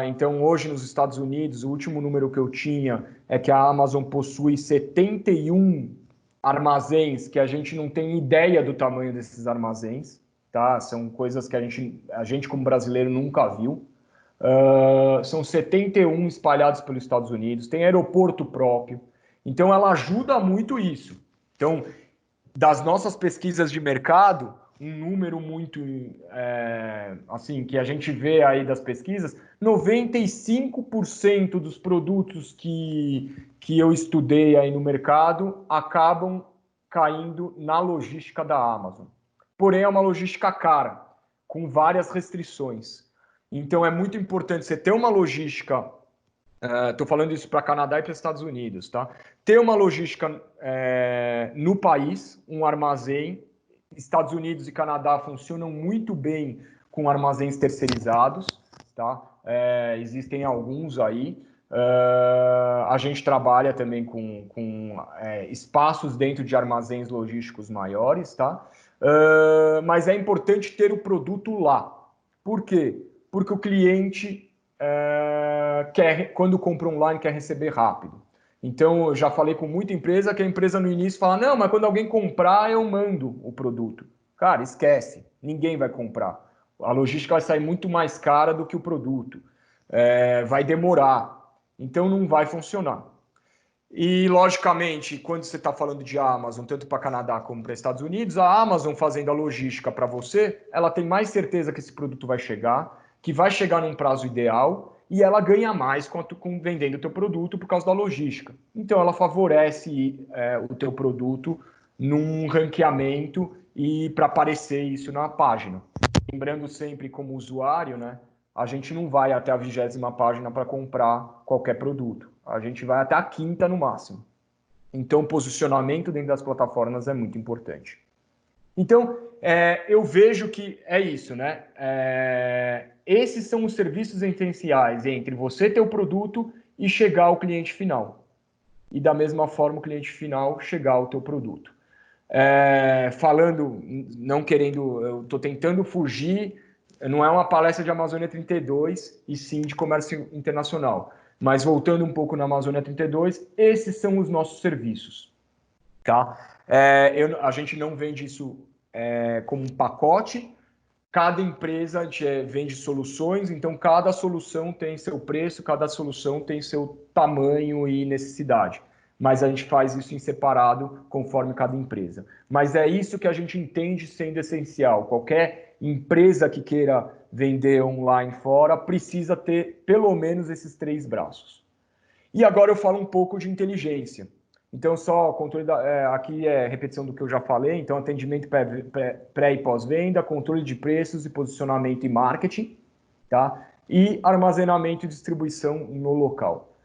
Então, hoje nos Estados Unidos, o último número que eu tinha é que a Amazon possui 71 armazéns, que a gente não tem ideia do tamanho desses armazéns, tá? São coisas que a gente como brasileiro nunca viu. São 71 espalhados pelos Estados Unidos, tem aeroporto próprio. Então, ela ajuda muito isso. Então, das nossas pesquisas de mercado, um número muito, assim, que a gente vê aí das pesquisas, 95% dos produtos que eu estudei aí no mercado acabam caindo na logística da Amazon. Porém, é uma logística cara, com várias restrições. Então, é muito importante você ter uma logística. Estou falando isso para Canadá e para Estados Unidos, tá? Ter uma logística no país, um armazém. Estados Unidos e Canadá funcionam muito bem com armazéns terceirizados, tá? Existem alguns aí. A gente trabalha também com espaços dentro de armazéns logísticos maiores, tá? Mas é importante ter o produto lá. Por quê? Porque o cliente quando compra online, quer receber rápido. Então, eu já falei com muita empresa que a empresa no início fala, não, mas quando alguém comprar, eu mando o produto. Cara, esquece, ninguém vai comprar. A logística vai sair muito mais cara do que o produto. Vai demorar. Então, não vai funcionar. E, logicamente, quando você está falando de Amazon, tanto para Canadá como para Estados Unidos, a Amazon fazendo a logística para você, ela tem mais certeza que esse produto vai chegar, que vai chegar num prazo ideal, e ela ganha mais com vendendo o teu produto por causa da logística. Então, ela favorece o teu produto num ranqueamento e para aparecer isso na página. Lembrando sempre, como usuário, né, a gente não vai até a 20ª página para comprar qualquer produto. A gente vai até a 5ª no máximo. Então, o posicionamento dentro das plataformas é muito importante. Então, eu vejo que é isso, né? Esses são os serviços essenciais entre você ter o produto e chegar ao cliente final. E da mesma forma, o cliente final chegar ao teu produto. Falando, não querendo, eu estou tentando fugir, não é uma palestra de Amazônia 32, e sim de comércio internacional. Mas voltando um pouco na Amazônia 32, esses são os nossos serviços. Tá? A gente não vende isso como um pacote, cada empresa vende soluções, então cada solução tem seu preço, cada solução tem seu tamanho e necessidade. Mas a gente faz isso em separado conforme cada empresa. Mas é isso que a gente entende sendo essencial. Qualquer empresa que queira vender online fora precisa ter pelo menos esses 3 braços. E agora eu falo um pouco de inteligência. Então, só controle aqui é repetição do que eu já falei. Então, atendimento pré e pós-venda, controle de preços e posicionamento e marketing, tá? E armazenamento e distribuição no local.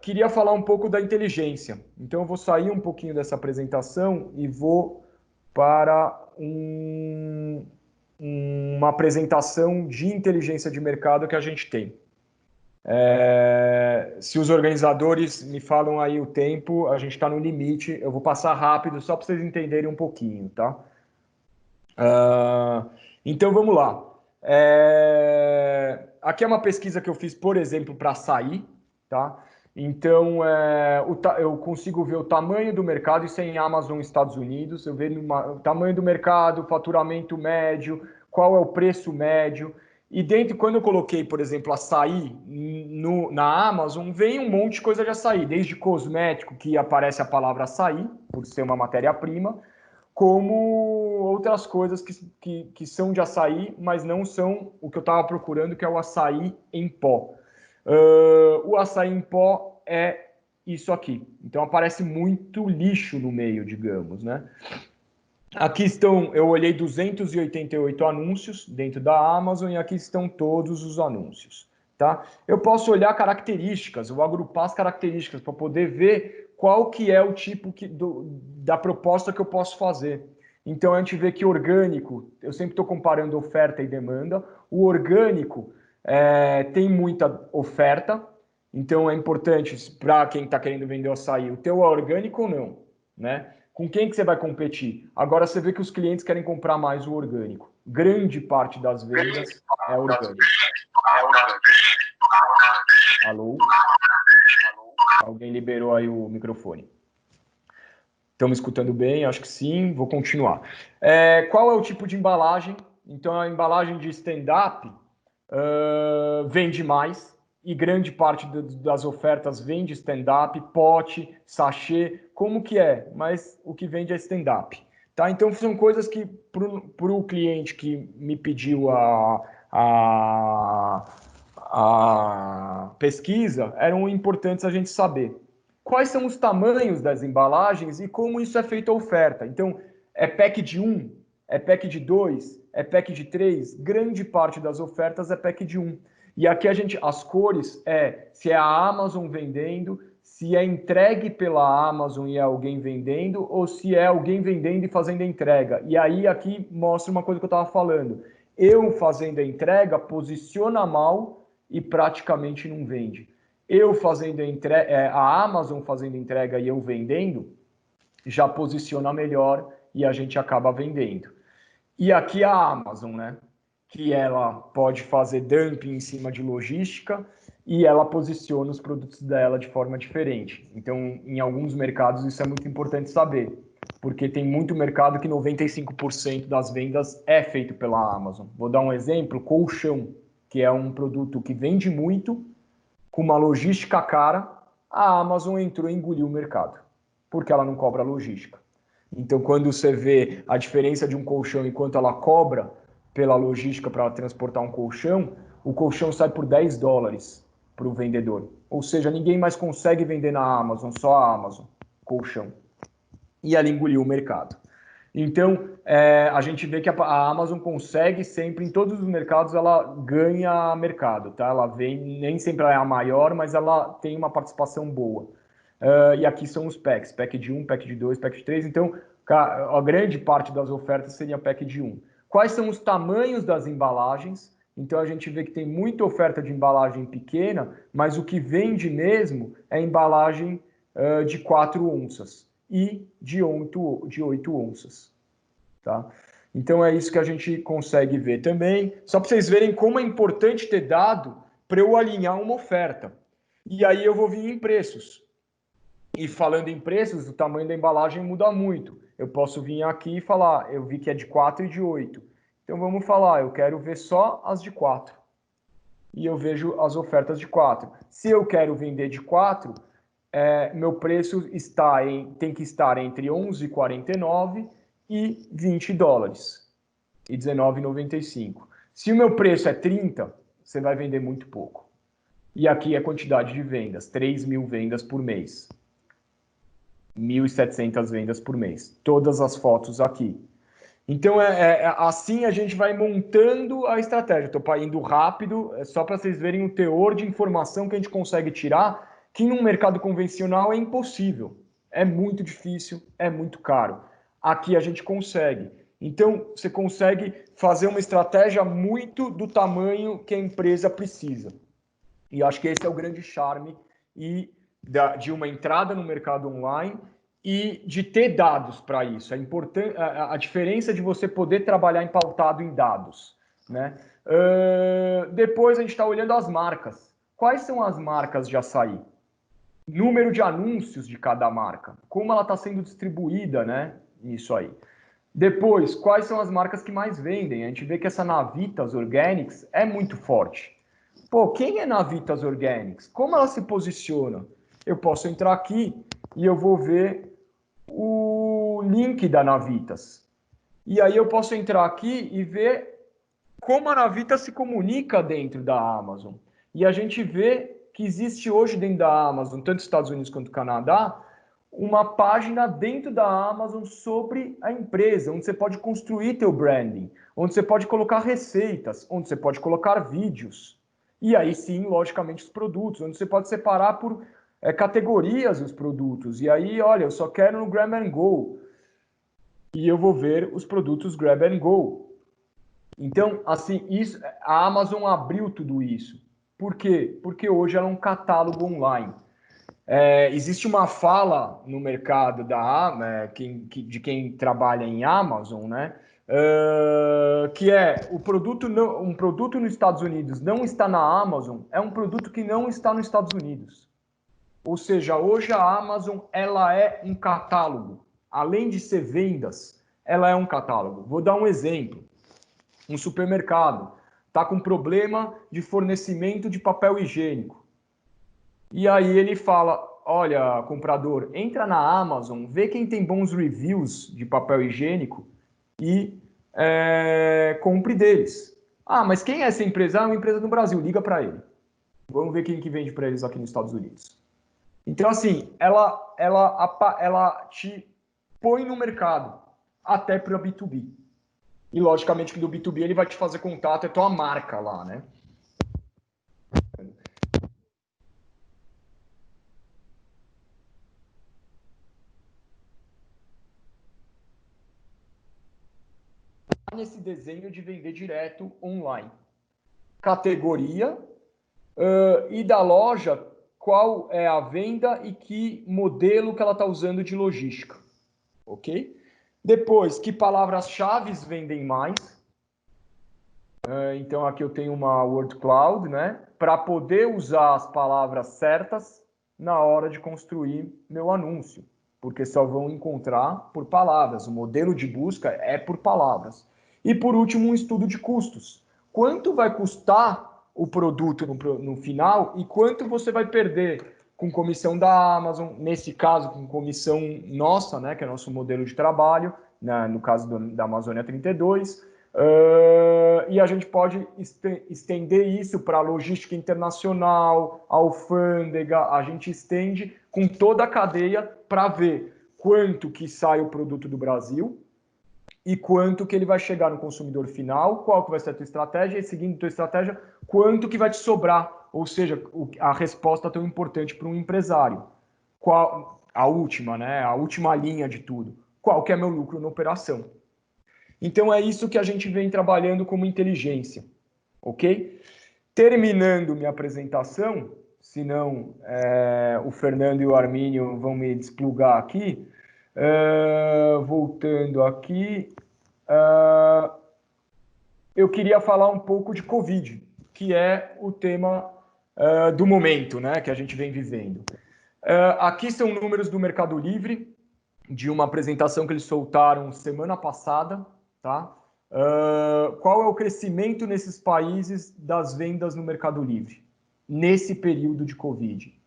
Queria falar um pouco da inteligência. Então, eu vou sair um pouquinho dessa apresentação e vou para uma apresentação de inteligência de mercado que a gente tem. Se os organizadores me falam aí o tempo, a gente está no limite, eu vou passar rápido só para vocês entenderem um pouquinho, tá? Então vamos lá. Aqui é uma pesquisa que eu fiz, por exemplo, para açaí, tá? Então eu consigo ver o tamanho do mercado, isso é em Amazon Estados Unidos, eu vejo o tamanho do mercado, faturamento médio, qual é o preço médio. E dentro, quando eu coloquei, por exemplo, açaí na Amazon, vem um monte de coisa de açaí, desde cosmético, que aparece a palavra açaí, por ser uma matéria-prima, como outras coisas que são de açaí, mas não são o que eu estava procurando, que é o açaí em pó. O açaí em pó é isso aqui. Então aparece muito lixo no meio, digamos, né? Aqui estão, eu olhei 288 anúncios dentro da Amazon e aqui estão todos os anúncios, tá? Eu posso olhar características, eu vou agrupar as características para poder ver qual que é o tipo da proposta que eu posso fazer. Então a gente vê que orgânico, eu sempre estou comparando oferta e demanda, o orgânico tem muita oferta, então é importante para quem está querendo vender o açaí, o teu é orgânico ou não, né? Com quem que você vai competir? Agora você vê que os clientes querem comprar mais o orgânico. Grande parte das vendas é orgânico. Alô? Alguém liberou aí o microfone. Estão me escutando bem? Acho que sim. Vou continuar. Qual é o tipo de embalagem? Então, a embalagem de stand-up vende mais. E grande parte das ofertas vende stand-up, pote, sachê, como que é? Mas o que vende é stand-up. Tá? Então, são coisas que, para o cliente que me pediu a pesquisa, eram importantes a gente saber. Quais são os tamanhos das embalagens e como isso é feito a oferta? Então, é pack de 1? É pack de 2? É pack de 3? Grande parte das ofertas é pack de 1. E aqui as cores se é a Amazon vendendo, se é entregue pela Amazon e é alguém vendendo, ou se é alguém vendendo e fazendo a entrega. E aí aqui mostra uma coisa que eu estava falando. Eu fazendo a entrega posiciona mal e praticamente não vende. Eu fazendo a Amazon fazendo a entrega e eu vendendo, já posiciona melhor e a gente acaba vendendo. E aqui a Amazon, né? que ela pode fazer dumping em cima de logística e ela posiciona os produtos dela de forma diferente. Então, em alguns mercados, isso é muito importante saber, porque tem muito mercado que 95% das vendas é feito pela Amazon. Vou dar um exemplo, colchão, que é um produto que vende muito, com uma logística cara, a Amazon entrou e engoliu o mercado, porque ela não cobra logística. Então, quando você vê a diferença de um colchão e quanto ela cobra pela logística para transportar um colchão, o colchão sai por $10 para o vendedor. Ou seja, ninguém mais consegue vender na Amazon, só a Amazon, colchão. E ela engoliu o mercado. Então, a gente vê que a Amazon consegue sempre, em todos os mercados, ela ganha mercado, tá? Ela vem, nem sempre ela é a maior, mas ela tem uma participação boa. E aqui são os packs, pack de 1, pack de 2, pack de 3. Então, a grande parte das ofertas seria pack de 1. Quais são os tamanhos das embalagens? Então, a gente vê que tem muita oferta de embalagem pequena, mas o que vende mesmo é embalagem de 4 onças e de 8 onças. Tá? Então, é isso que a gente consegue ver também. Só para vocês verem como é importante ter dado para eu alinhar uma oferta. E aí eu vou vir em preços. E falando em preços, o tamanho da embalagem muda muito. Eu posso vir aqui e falar, eu vi que é de 4 e de 8. Então vamos falar, eu quero ver só as de 4. E eu vejo as ofertas de 4. Se eu quero vender de 4, meu preço tem que estar entre $11,49 e $20 e $19,95. Se o meu preço é 30, você vai vender muito pouco. E aqui é a quantidade de vendas, 3.000 vendas por mês. 1.700 vendas por mês. Todas as fotos aqui. Então, assim a gente vai montando a estratégia. Estou indo rápido, só para vocês verem o teor de informação que a gente consegue tirar, que num mercado convencional é impossível. É muito difícil, é muito caro. Aqui a gente consegue. Então, você consegue fazer uma estratégia muito do tamanho que a empresa precisa. E acho que esse é o grande charme de uma entrada no mercado online e de ter dados para isso. É importante a diferença de você poder trabalhar pautado em dados. Né? Depois a gente está olhando as marcas. Quais são as marcas de açaí? Número de anúncios de cada marca. Como ela está sendo distribuída, né? Isso aí. Depois, quais são as marcas que mais vendem? A gente vê que essa Navitas Organics é muito forte. Pô, quem é Navitas Organics? Como ela se posiciona? Eu posso entrar aqui e eu vou ver o link da Navitas. E aí eu posso entrar aqui e ver como a Navitas se comunica dentro da Amazon. E a gente vê que existe hoje dentro da Amazon, tanto nos Estados Unidos quanto no Canadá, uma página dentro da Amazon sobre a empresa, onde você pode construir teu branding, onde você pode colocar receitas, onde você pode colocar vídeos. E aí sim, logicamente, os produtos, onde você pode separar por categorias os produtos. E aí, olha, eu só quero no Grab and Go. E eu vou ver os produtos Grab and Go. Então, assim, a Amazon abriu tudo isso. Por quê? Porque hoje ela é um catálogo online. Existe uma fala no mercado de quem trabalha em Amazon, né? Que um produto nos Estados Unidos não está na Amazon, é um produto que não está nos Estados Unidos. Ou seja, hoje a Amazon ela é um catálogo. Além de ser vendas, ela é um catálogo. Vou dar um exemplo. Um supermercado está com problema de fornecimento de papel higiênico. E aí ele fala, olha, comprador, entra na Amazon, vê quem tem bons reviews de papel higiênico e compre deles. Ah, mas quem é essa empresa? É uma empresa no Brasil, liga para ele. Vamos ver quem que vende para eles aqui nos Estados Unidos. Então, assim, ela te põe no mercado, até para B2B. E, logicamente, que do B2B ele vai te fazer contato, é tua marca lá, né? Nesse desenho de vender direto online. Categoria e da loja, qual é a venda e que modelo que ela está usando de logística. Ok? Depois, que palavras-chave vendem mais. Então, aqui eu tenho uma word cloud, né? Para poder usar as palavras certas na hora de construir meu anúncio, porque só vão encontrar por palavras. O modelo de busca é por palavras. E, por último, um estudo de custos. Quanto vai custar o produto no final e quanto você vai perder com comissão da Amazon, nesse caso, com comissão nossa, né? Que é nosso modelo de trabalho, no caso da Amazônia 32. E a gente pode estender isso para a logística internacional, alfândega, a gente estende com toda a cadeia para ver quanto que sai o produto do Brasil e quanto que ele vai chegar no consumidor final, qual que vai ser a tua estratégia, e seguindo a tua estratégia, quanto que vai te sobrar, ou seja, a resposta tão importante para um empresário. Qual a última, né? A última linha de tudo. Qual que é meu lucro na operação? Então, é isso que a gente vem trabalhando como inteligência, ok? Terminando minha apresentação, senão o Fernando e o Armínio vão me desplugar aqui, voltando aqui, eu queria falar um pouco de Covid, que é o tema do momento, né, que a gente vem vivendo. Aqui são números do Mercado Livre, de uma apresentação que eles soltaram semana passada, tá? Qual é o crescimento nesses países das vendas no Mercado Livre nesse período de Covid?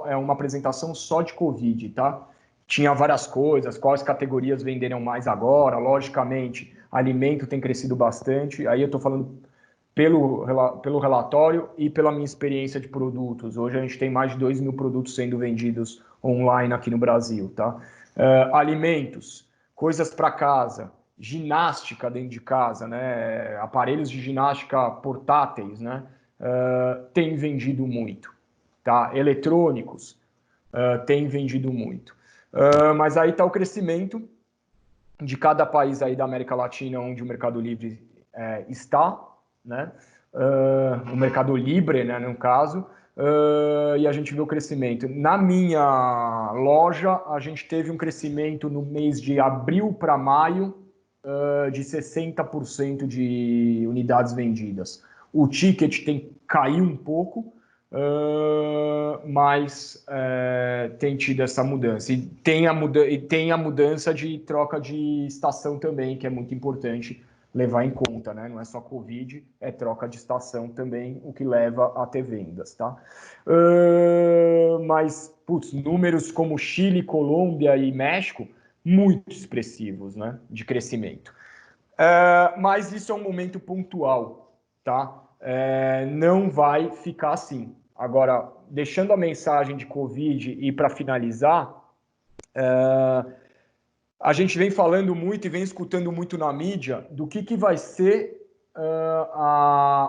É uma apresentação só de Covid, tá? Tinha várias coisas, quais categorias venderam mais agora, logicamente, alimento tem crescido bastante, aí eu estou falando pelo relatório e pela minha experiência de produtos. Hoje a gente tem mais de 2 mil produtos sendo vendidos online aqui no Brasil, tá? Alimentos, coisas para casa, ginástica dentro de casa, né? Aparelhos de ginástica portáteis, né? Tem vendido muito, tá? Eletrônicos, tem vendido muito. Mas aí está o crescimento de cada país aí da América Latina onde o Mercado Livre está, né? O Mercado Livre, né, no caso, e a gente vê o crescimento. Na minha loja, a gente teve um crescimento no mês de abril para maio de 60% de unidades vendidas. O ticket caiu um pouco, mas tem tido essa mudança. E tem a mudança de troca de estação também, que é muito importante levar em conta, né? Não é só Covid, é troca de estação também, o que leva a ter vendas, tá? Mas, putz, números como Chile, Colômbia e México, muito expressivos, né? De crescimento. Mas isso é um momento pontual, tá? Não vai ficar assim. Agora, deixando a mensagem de Covid e para finalizar, a gente vem falando muito e vem escutando muito na mídia do que vai ser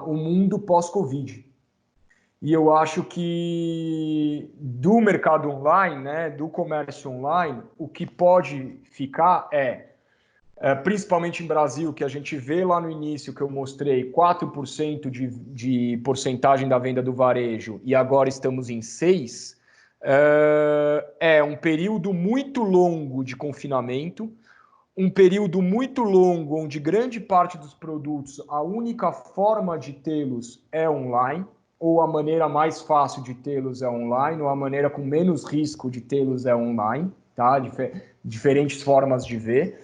o mundo pós-Covid. E eu acho que do mercado online, né, do comércio online, o que pode ficar principalmente em Brasil, que a gente vê lá no início que eu mostrei 4% de porcentagem da venda do varejo e agora estamos em 6%, um período muito longo de confinamento, um período muito longo onde grande parte dos produtos, a única forma de tê-los é online, ou a maneira mais fácil de tê-los é online, ou a maneira com menos risco de tê-los é online, tá? Diferentes formas de ver,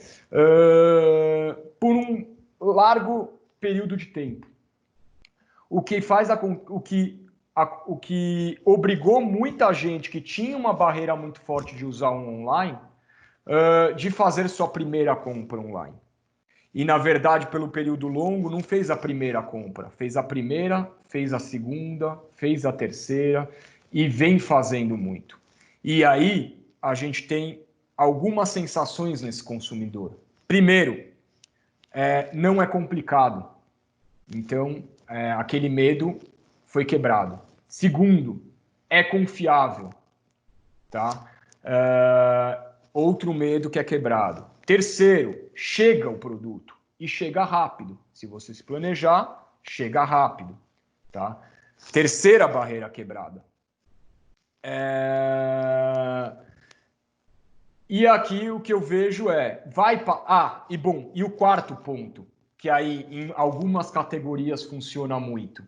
por um largo período de tempo. O que obrigou muita gente que tinha uma barreira muito forte de usar um online, de fazer sua primeira compra online. E, na verdade, pelo período longo, não fez a primeira compra. Fez a primeira, fez a segunda, fez a terceira e vem fazendo muito. E aí, a gente tem algumas sensações nesse consumidor. Primeiro, não é complicado. Então, aquele medo foi quebrado. Segundo, é confiável. Tá? Outro medo que é quebrado. Terceiro, chega o produto e chega rápido. Se você se planejar, chega rápido. Tá? Terceira barreira quebrada. E aqui o que eu vejo e o quarto ponto, que aí em algumas categorias funciona muito.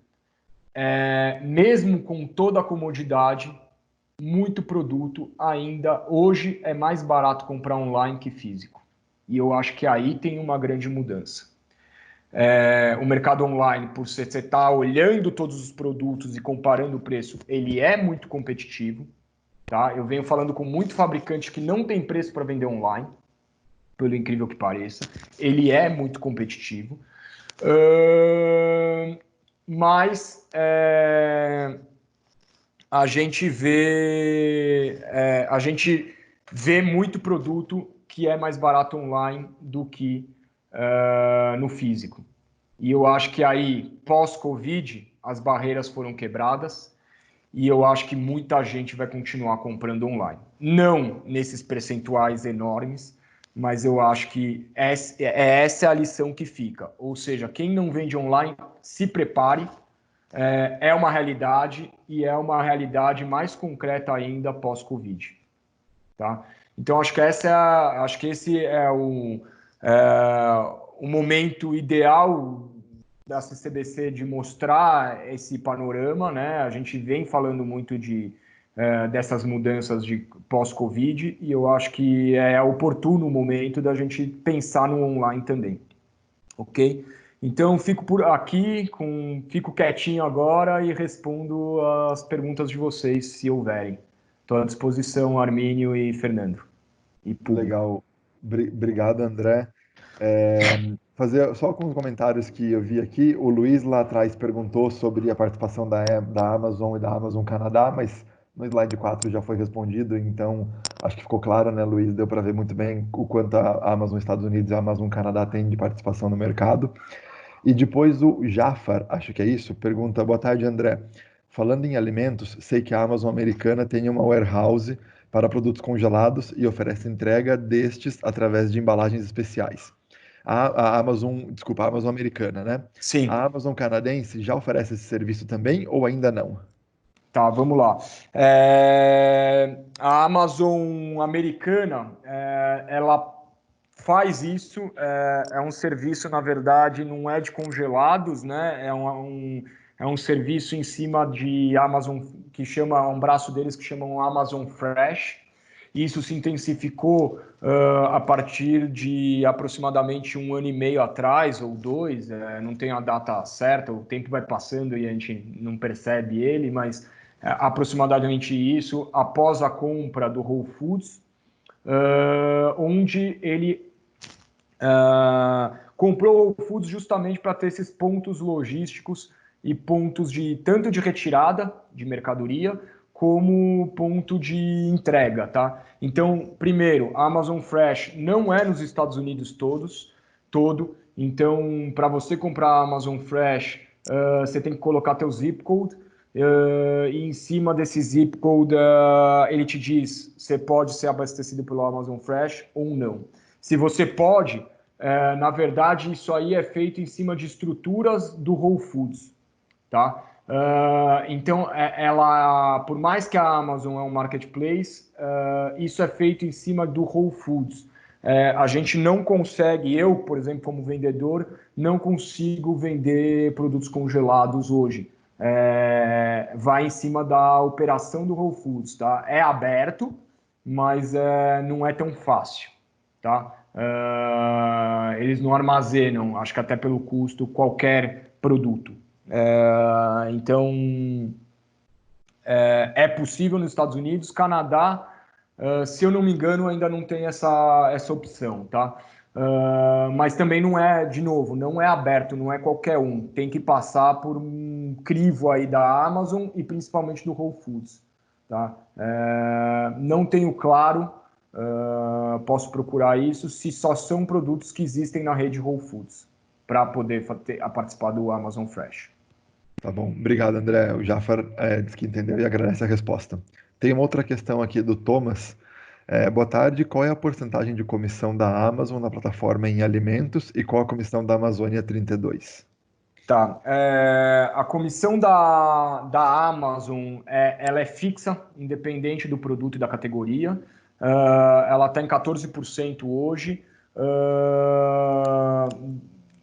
Mesmo com toda a comodidade, muito produto, ainda hoje é mais barato comprar online que físico. E eu acho que aí tem uma grande mudança. O mercado online, por você estar olhando todos os produtos e comparando o preço, ele é muito competitivo. Tá? Eu venho falando com muito fabricante que não tem preço para vender online, pelo incrível que pareça. Ele é muito competitivo. Mas a gente vê muito produto que é mais barato online do que no físico. E eu acho que aí, pós-Covid, as barreiras foram quebradas e eu acho que muita gente vai continuar comprando online. Não nesses percentuais enormes, mas eu acho que essa é a lição que fica. Ou seja, quem não vende online, se prepare. É uma realidade e é uma realidade mais concreta ainda pós-Covid. Tá? Então, acho que esse é o momento ideal da CCBC de mostrar esse panorama, né? A gente vem falando muito dessas mudanças de pós-Covid e eu acho que é oportuno o momento da gente pensar no online também, ok? Então, fico por aqui, fico quietinho agora e respondo as perguntas de vocês, se houverem. Estou à disposição, Armínio e Fernando. E público. Legal. Obrigado, André. Fazer só alguns comentários que eu vi aqui. O Luiz lá atrás perguntou sobre a participação da Amazon e da Amazon Canadá, mas no slide 4 já foi respondido, então acho que ficou claro, né, Luiz? Deu para ver muito bem o quanto a Amazon Estados Unidos e a Amazon Canadá têm de participação no mercado. E depois o Jafar, acho que é isso, pergunta: boa tarde, André. Falando em alimentos, sei que a Amazon americana tem uma warehouse para produtos congelados e oferece entrega destes através de embalagens especiais. A Amazon americana, né? Sim. A Amazon canadense já oferece esse serviço também ou ainda não? Tá, vamos lá. A Amazon americana, ela faz isso, é um serviço, na verdade, não é de congelados, né? É um serviço em cima de Amazon, que chama, um braço deles que chamam Amazon Fresh. Isso se intensificou a partir de aproximadamente 1 ano e meio atrás, ou 2, não tenho a data certa, o tempo vai passando e a gente não percebe ele, mas aproximadamente isso, após a compra do Whole Foods, onde ele comprou o Whole Foods justamente para ter esses pontos logísticos e pontos tanto de retirada de mercadoria, como ponto de entrega, tá? Então, primeiro, a Amazon Fresh não é nos Estados Unidos todo. Então, para você comprar a Amazon Fresh, você tem que colocar teu zip code, e em cima desse zip code, ele te diz se pode ser abastecido pelo Amazon Fresh ou não. Se você pode, na verdade, isso aí é feito em cima de estruturas do Whole Foods, tá? Então, por mais que a Amazon é um marketplace, isso é feito em cima do Whole Foods. A gente não consegue, eu, por exemplo, como vendedor, não consigo vender produtos congelados hoje. Vai em cima da operação do Whole Foods, tá? É aberto, mas não é tão fácil, tá? Eles não armazenam, acho que até pelo custo, qualquer produto. Então, é possível nos Estados Unidos. Canadá, se eu não me engano, ainda não tem essa opção, tá? Mas também não é, de novo, não é aberto, não é qualquer um. Tem que passar por um crivo aí da Amazon e principalmente do Whole Foods, tá? Não tenho claro, posso procurar isso, se só são produtos que existem na rede Whole Foods para poder participar do Amazon Fresh. Tá bom, obrigado, André. O Jafar disse que entendeu e agradece a resposta. Tem uma outra questão aqui do Thomas. Boa tarde, qual é a porcentagem de comissão da Amazon na plataforma em alimentos e qual a comissão da Amazônia 32? Tá, a comissão da Amazon, ela é fixa, independente do produto e da categoria. Ela está em 14% hoje.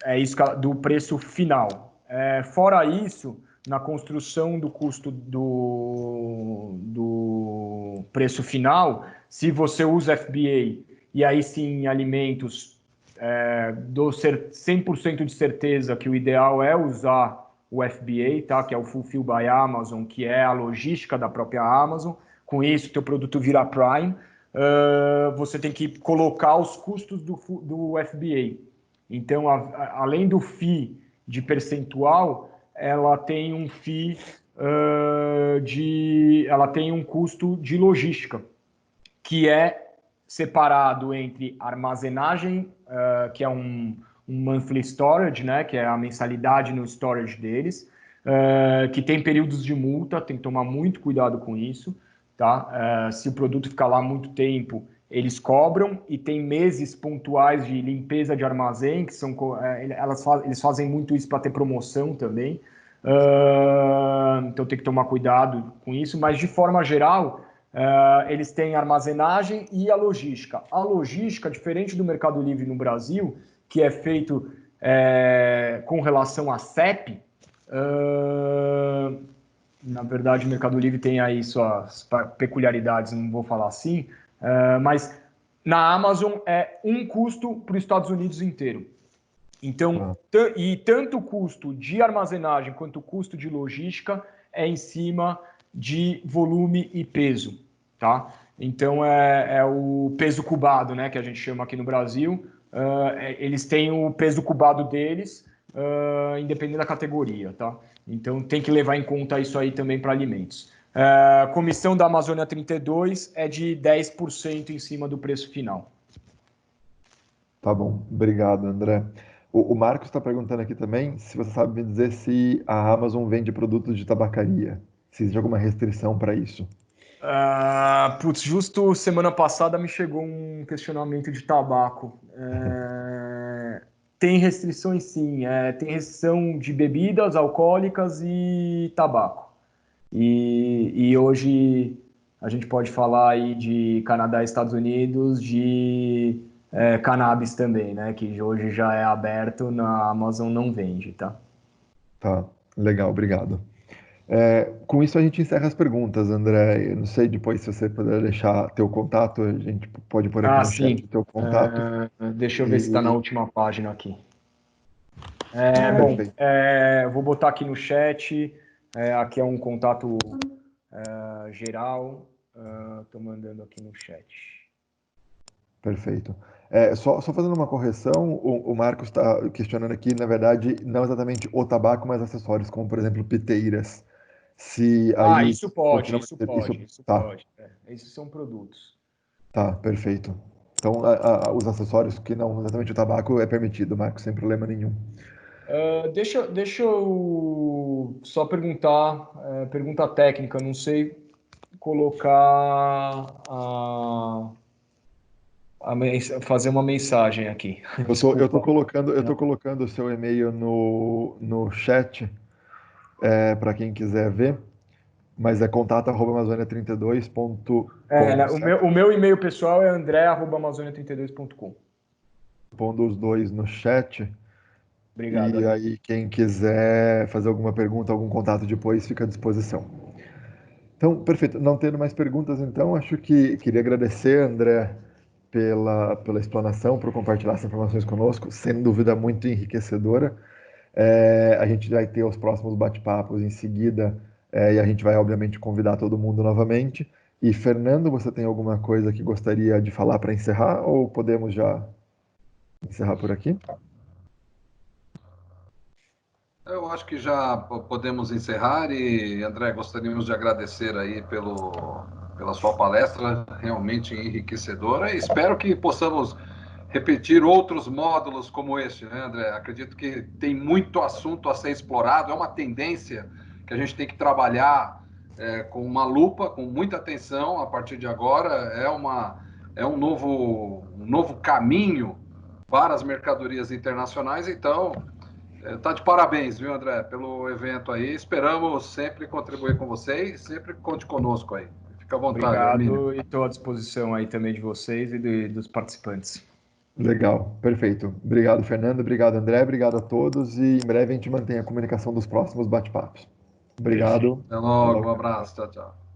É isso do preço final. Fora isso, na construção do custo do preço final, se você usa FBA e aí sim alimentos, dou 100% de certeza que o ideal é usar o FBA, tá? Que é o Fulfill by Amazon, que é a logística da própria Amazon. Com isso, teu produto vira Prime. Você tem que colocar os custos do FBA. Então, além do FII de percentual, ela tem um FII ela tem um custo de logística, que é separado entre armazenagem, que é um monthly storage, né, que é a mensalidade no storage deles, que tem períodos de multa, tem que tomar muito cuidado com isso, tá? Se o produto ficar lá muito tempo, eles cobram, e tem meses pontuais de limpeza de armazém, que são, eles fazem muito isso para ter promoção também, então tem que tomar cuidado com isso, mas de forma geral, eles têm armazenagem e a logística. A logística, diferente do Mercado Livre no Brasil, que é feito com relação a CEP, na verdade o Mercado Livre tem aí suas peculiaridades, não vou falar assim, mas na Amazon é um custo para os Estados Unidos inteiro. Então, e tanto o custo de armazenagem quanto o custo de logística é em cima de volume e peso, tá? Então, é o peso cubado, né, que a gente chama aqui no Brasil. Eles têm o peso cubado deles, independente da categoria, tá? Então, tem que levar em conta isso aí também para alimentos. A comissão da Amazônia 32 é de 10% em cima do preço final. Tá bom, obrigado, André. O Marcos está perguntando aqui também se você sabe me dizer se a Amazon vende produtos de tabacaria, se existe alguma restrição para isso. Justo semana passada me chegou um questionamento de tabaco. Tem restrições, sim. Tem restrição de bebidas alcoólicas e tabaco. E hoje a gente pode falar aí de Canadá e Estados Unidos, de cannabis também, né? Que hoje já é aberto, na Amazon não vende, tá? Tá, legal, obrigado. Com isso a gente encerra as perguntas, André. Eu não sei depois se você puder deixar teu contato, a gente pode pôr aqui no chat Sim. teu contato. Deixa eu ver se está na última página aqui. Perfeito. Eu vou botar aqui no chat. Aqui é um contato geral. Estou mandando aqui no chat. Perfeito. Só fazendo uma correção, o Marcos está questionando aqui, na verdade, não exatamente o tabaco, mas acessórios, como por exemplo piteiras. Se aí Isso pode, continua- isso pode, isso tá, pode. Esses são produtos. tá, perfeito. Então, os acessórios que não exatamente o tabaco é permitido, Marcos, sem problema nenhum. Deixa eu só perguntar, pergunta técnica, não sei colocar fazer uma mensagem aqui. Eu tô Desculpa. colocando o seu e-mail no chat, para quem quiser ver, mas é contato@amazonia32.com, certo? O meu e-mail pessoal é andré@amazonia32.com. Pondo os dois no chat. Obrigado, E Ale. aí, quem quiser fazer alguma pergunta, algum contato depois, fica à disposição. Então, perfeito. Não tendo mais perguntas, então, acho que queria agradecer, André, pela explanação, por compartilhar essas informações conosco, sem dúvida muito enriquecedora. A gente vai ter os próximos bate-papos em seguida, e a gente vai, obviamente, convidar todo mundo novamente. E, Fernando, você tem alguma coisa que gostaria de falar para encerrar, ou podemos já encerrar por aqui? Eu acho que já podemos encerrar e, André, gostaríamos de agradecer aí pela sua palestra, realmente enriquecedora, e espero que possamos repetir outros módulos como este, né, André? Acredito que tem muito assunto a ser explorado, é uma tendência que a gente tem que trabalhar com uma lupa, com muita atenção a partir de agora, é um novo caminho para as mercadorias internacionais, então tá de parabéns, viu, André, pelo evento aí. Esperamos sempre contribuir com você e sempre conte conosco aí. Fica à vontade, Armínio. Obrigado, e estou à disposição aí também de vocês e dos participantes. Legal, perfeito. Obrigado, Fernando. Obrigado, André. Obrigado a todos. E em breve a gente mantém a comunicação dos próximos bate-papos. Perfeito. Obrigado. Até Até logo, logo. um abraço, tchau, tchau.